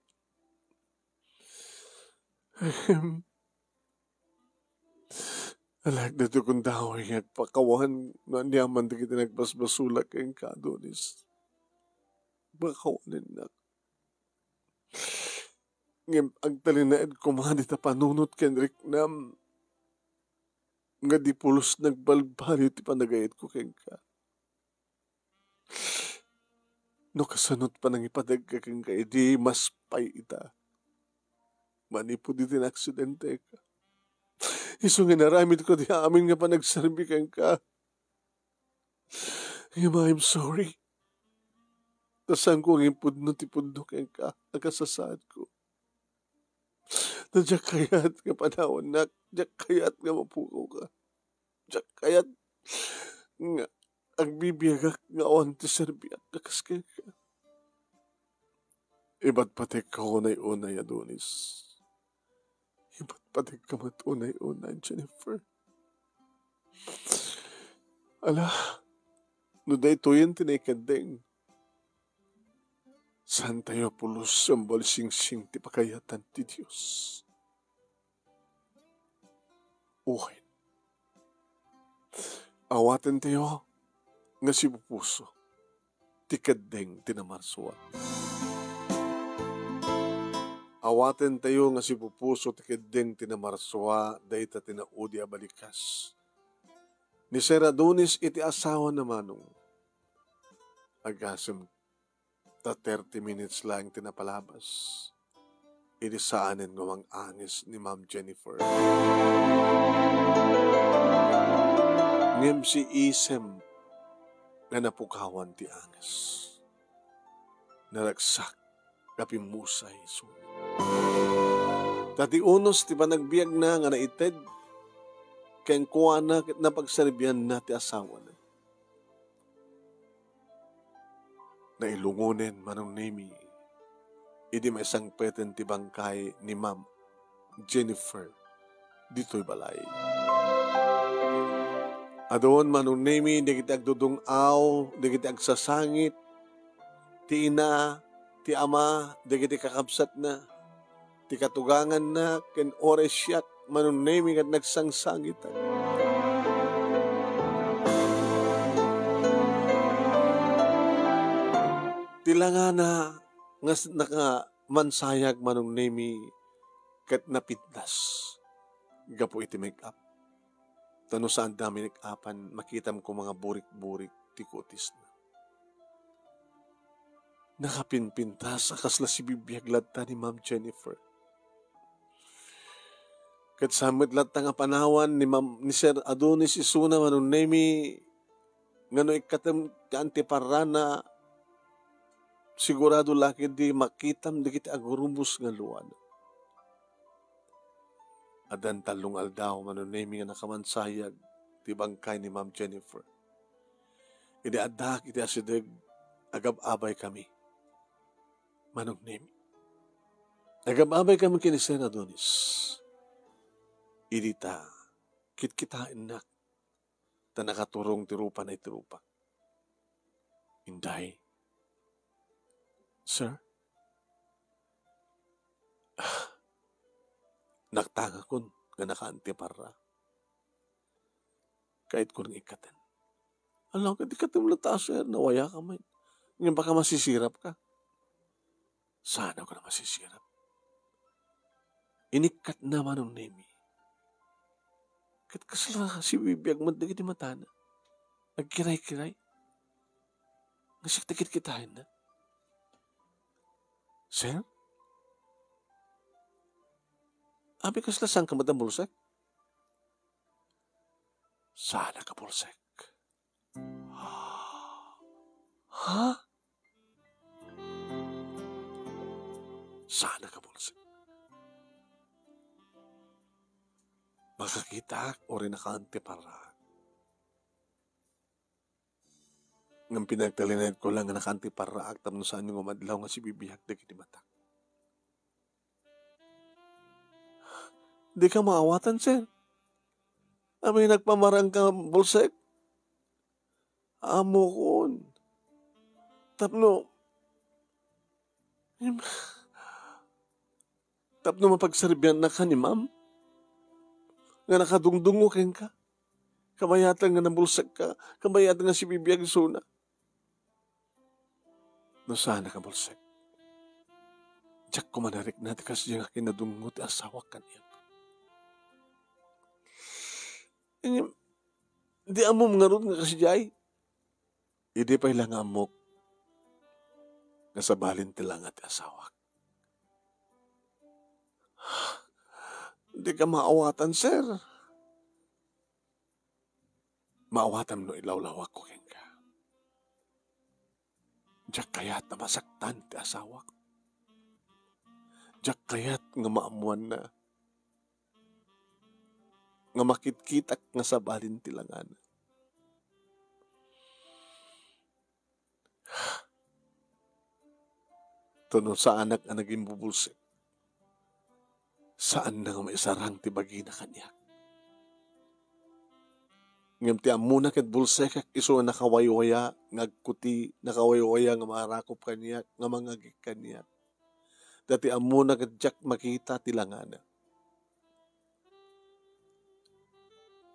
Alag na ito kung dahoy at pakawan na niyaman di kita nagbasbasulak kayong ka, Adonis. Pakawanin na. Ngem, ang talinaid ko mga dita panunot Kendrick nam nga di pulos nagbalbali ti panagayit ko kayong ka. No kasanot pa nang ipadag ka kayong ka, di mas pay ita. Manipo di tin aksidente ka. Iso nga naramit ko di amin nga pa nagsarbi kayong ka. Yama, I'm sorry. Tasang ko ang impudno ti pudno kayong ka. Nakasasaad ko. Diyak kayat nga panahon na. Diyak kayat nga mapukaw ka. Diyak kayat nga ang bibiyagak nga on ti serbi at kakas kayong ka. Iba't patik ka unay-unay, Adonis. Iba't patik ka mat unay-unay, Jennifer. Ala, no day to yun tinaikadeng. Saan tayo pulos ang balsing-sing ti pakayatan ti Diyos? Uhin. Awaten tayo nga si pupuso ti kadeng tinamarsuan. Awaten tayo nga si pupuso ti kadeng tinamarsua dahil ta tinaudi abalikas. Ni Sir Adonis iti asawa na manong agasem ta 30 minutes lang tinapalabas. Iti saanin ngawang angis ni Ma'am Jennifer. Ngem si Isem nga napukawan ti angis. Naragsak kapimusay sunod. Tati unos ti panagbiag na nga naited kayang kuha na napagserbihan na ti asawa na. Nailungunin manong nemi. Idi may isang peten ti bangkay ni Ma'am Jennifer dito'y balay. Adoon manong nemi, di kita agdudungaw, di kita agsasangit, ti ina, ti ama, di kita kakabsat na, ti katugangan na, ken ores siyak, manong nemi kat nagsangsangitan. Tila nga na nakamansayag manong nemi kat napitnas. Gapo iti make-up. Tano saan dami make-upan, makitam ko mga burik-burik ti kutis na. Nakapinpintas akas la si bibiyag latta ni Ma'am Jennifer. Kat samit latta nga panawan ni Sir Adonis isuna manong nemi ngano ikatam antiparana sigurado laki di makitam di kita agurubos nga luwan. Adan talong aldaw manunemi nga nakamansayag ti bangkay ni Ma'am Jennifer. Iti adak iti asideg agab-abay kami. Manunemi. Agab-abay kami kini Sir Adonis. Idi ta kitkitain na ta nakaturong ti rupa na itirupa. Inday. Sir? Naktanga kon nga nakaanti para. Kahit ko rin ikatin. Alam ka, di ka timulata, sir, nawaya ka man. Ngayon baka masisirap ka. Sana ko na masisirap. Inikat naman ng nemi. Kahit kasala si bibiyag mo, di kita matana. Nagkiray-kiray. Nasiktikit kitahin na. Sir? Abi kasla saan ka madambulsek? Sana ka bulsek. Ha? Sana ka bulsek. Makakita o rin nakaante para. Ng pinagtalinayad ko lang nga nakaante para aktam no saan yung umadlaw nga si bibihag na kitimatak. Di ka maawatan, sir. Ami nagpamarang ka, bulsek. Amo kon. Tapno mapagsarbihan na ka ni ma'am. Nga nakadungdungo ken ka. Kamayatan nga nabulsek ka. Kamayatan nga si bibiyag suna. No sana ka bulsek. Diyak ko manarik na kasi nga kinadungot asawa kaniya. Di amo mga ron nga kasi jay. Hindi pa ilang amok nga sabalin tilang at asawa. Hindi ka maawatan, sir. Maawatan no ilawlawak ko ken ka. Diyak kayat na masaktan ti asawa. Diyak kayat nga maamuan na nga makitkitak nga sabalin tilangan. Tuno sa anak nga naging bubulsik. Saan na nga maisarang ti bagi na kanya. Ngam ti amuna ket bulsek iso nakawaywaya ngagkuti nakawaywaya nga marakop kaniya nga mangagik kaniya. Dati amuna ket jak makita tilangana.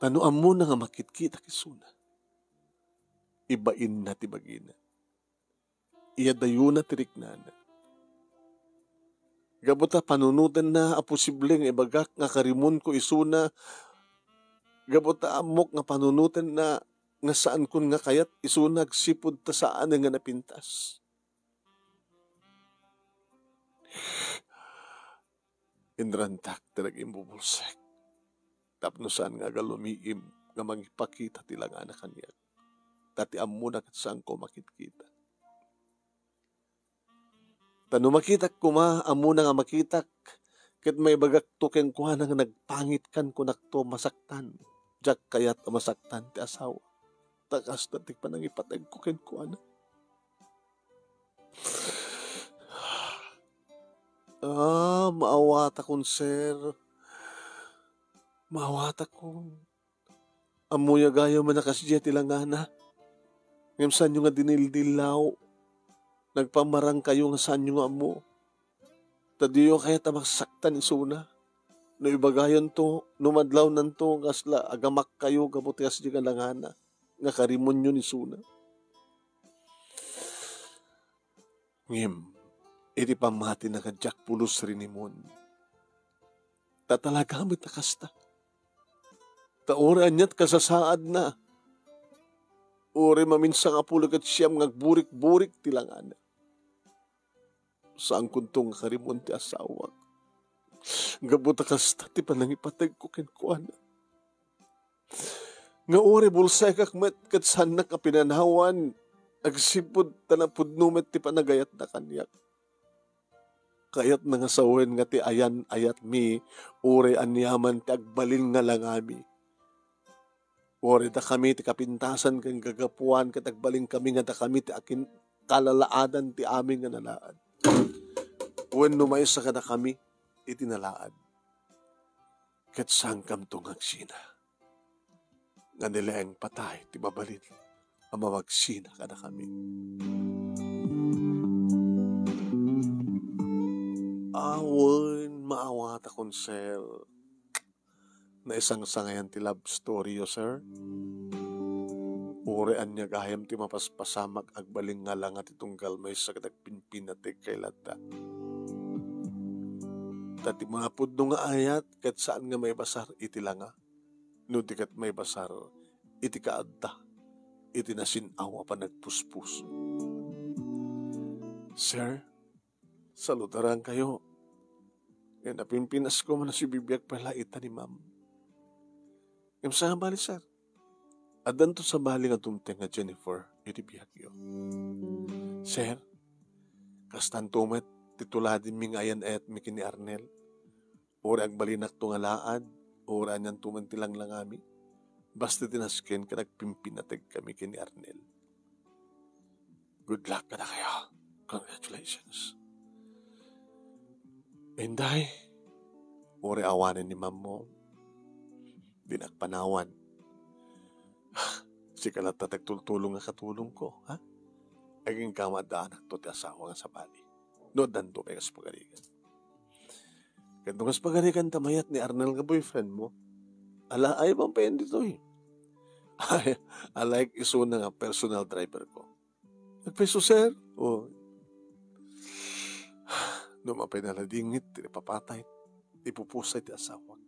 Tano amuna nga makitkita kisuna. Ibain na ti bagina. Iyadayo na tiriknana. Gabuta panunutan na aposibleng ibagak nga karimun ko isuna. Gabuta amok nga panunutan na nga saan kun nga kayat isunag sipod ta saan nga napintas. Indrantak talagang bubulsek. Tapno saan nga galumiim nga magipakita tilang anak kaniya. Dati amuna kat saan ko makitkita. Tano makitak kuma, amuna nga makitak, ket may bagak tuken kuha nga nagpangit kan kunakto masaktan. Jak kayat masaktan ti asawa. Takas na ti panangipatag ko ken kuha na. Maawata kon, sir. Maawata kon. Amuya gayo manakasya tilangana. Ngem saan nyo nga dinildilaw. Nagpamarang kayo nga saan nyo nga mo. Tadiyo kaya tamasaktan isuna. No ibagayon to, numadlaw nanto, ngasla agamak kayo, kabutias di kalangana. Nga karimon nyo ni suna. Ngem, iti pamati na kadyak pulos rinimon. Tatalagamit na kasta. Taoran niya't kasasaad na. Uri maminsang apulag at siyam ngagburik-burik tilangana. Saan kuntong karimon ti asawa. Gabuta kasta ti panangipatag ko kenkuana. Nga uri bulsay kakmet kat sanak ka pinanawan. Agsipod tanapod numet ti panagayat na kanyak. Kayat na nga sawen nga ti ayan ayat mi. Uri anyaman ti agbalin nga langami. Uri da kami ti kapintasan kang gagapuan kat agbalin kami nga da kami ti akin kalalaadan ti aming nga nalaan. When numaysa ka na kami, itinalaan. Ket sangkam tungagsina. Nga nilaeng patay, ti babalin, ang mamagsina ka na kami. Awan maawa ta kon sir. Na isang sangayan ti love story yo sir. Urean niya gayam ti mapaspasamak agbaling nga lang at itunggal may sakit pinpinatig kay lata. Tati mga pudno nga ayat kat saan nga may basar iti langa. No di kat may basar iti kaadta. Iti nasinawa pa nagpuspus. Sir, saludaran kayo. Yan napimpinas ko man na si bibiyag pala ita ni ma'am. Yung sa bali sir. Adan to sa bali nga tumteng nga Jennifer iti biyag yo. Sir, kastan tumet tituladin mi ngayan et mi kini Arnel. Ora agbalinak to nga laad. Ora nyan tumantilang lang ami. Basta tinaskin ka nagpimpinatag kami kini Arnel. Good luck ka na kayo. Congratulations. Inday, ore awanin ni ma'am mo. Dinagpanawan. Si kalata tagtultulong nga katulong ko, ha? Aging kamadaan to ti asawa nga sa bali. No, danto may kaspagarigan. Ganto kaspagarigan tamayat ni Arnel nga boyfriend mo. Ala, ay bang payan dito eh. I like iso na nga personal driver ko. Nagpeso, sir? O, numapay na ladingit, tinipapatay, ipupusay ti asawa.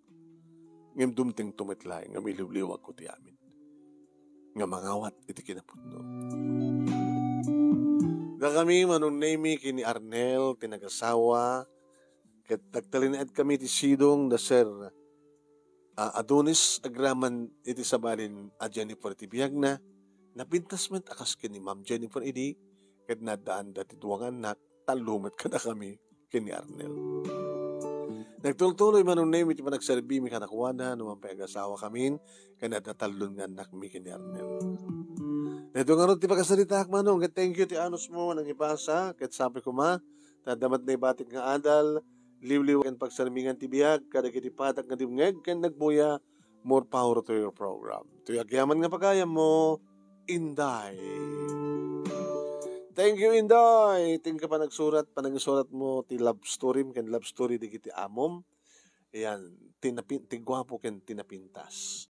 Ngam dumting tumitlay, nga miliwliwag ko ti amin. Nga mangawat, iti kinapudno. Nga kami, manunaymi kini Arnel, tinagasawa, kat nagtalinaad kami ti sidong da sir, Adonis agraman iti sabalin a Jennifer ti biyag na, napintasment akas kini Ma'am Jennifer idi, kat nadaan dati duwang anak, talumat ka na kami kini Arnel. Nagtultuloy manunay iti panagserbi mi kanakuana naman pa asawa kami kana natalon nga anak mi kini Arnel. Ito nga ron ti pagkasalita manong thank you ti anos mo nang ipasa ket sabi ko ma tadamat na ibatik nga adal liwliw ken pagsarmingan ti biag kada kiti patak nga dimngeg ken nagbuya more power to your program. Ito agyaman nga pagayam mo Inday. Thank you, Inday. Ting ka pa nagsurat mo ti love story, ken love story di kiti amom. Ayan, tigwapo ken tinapintas.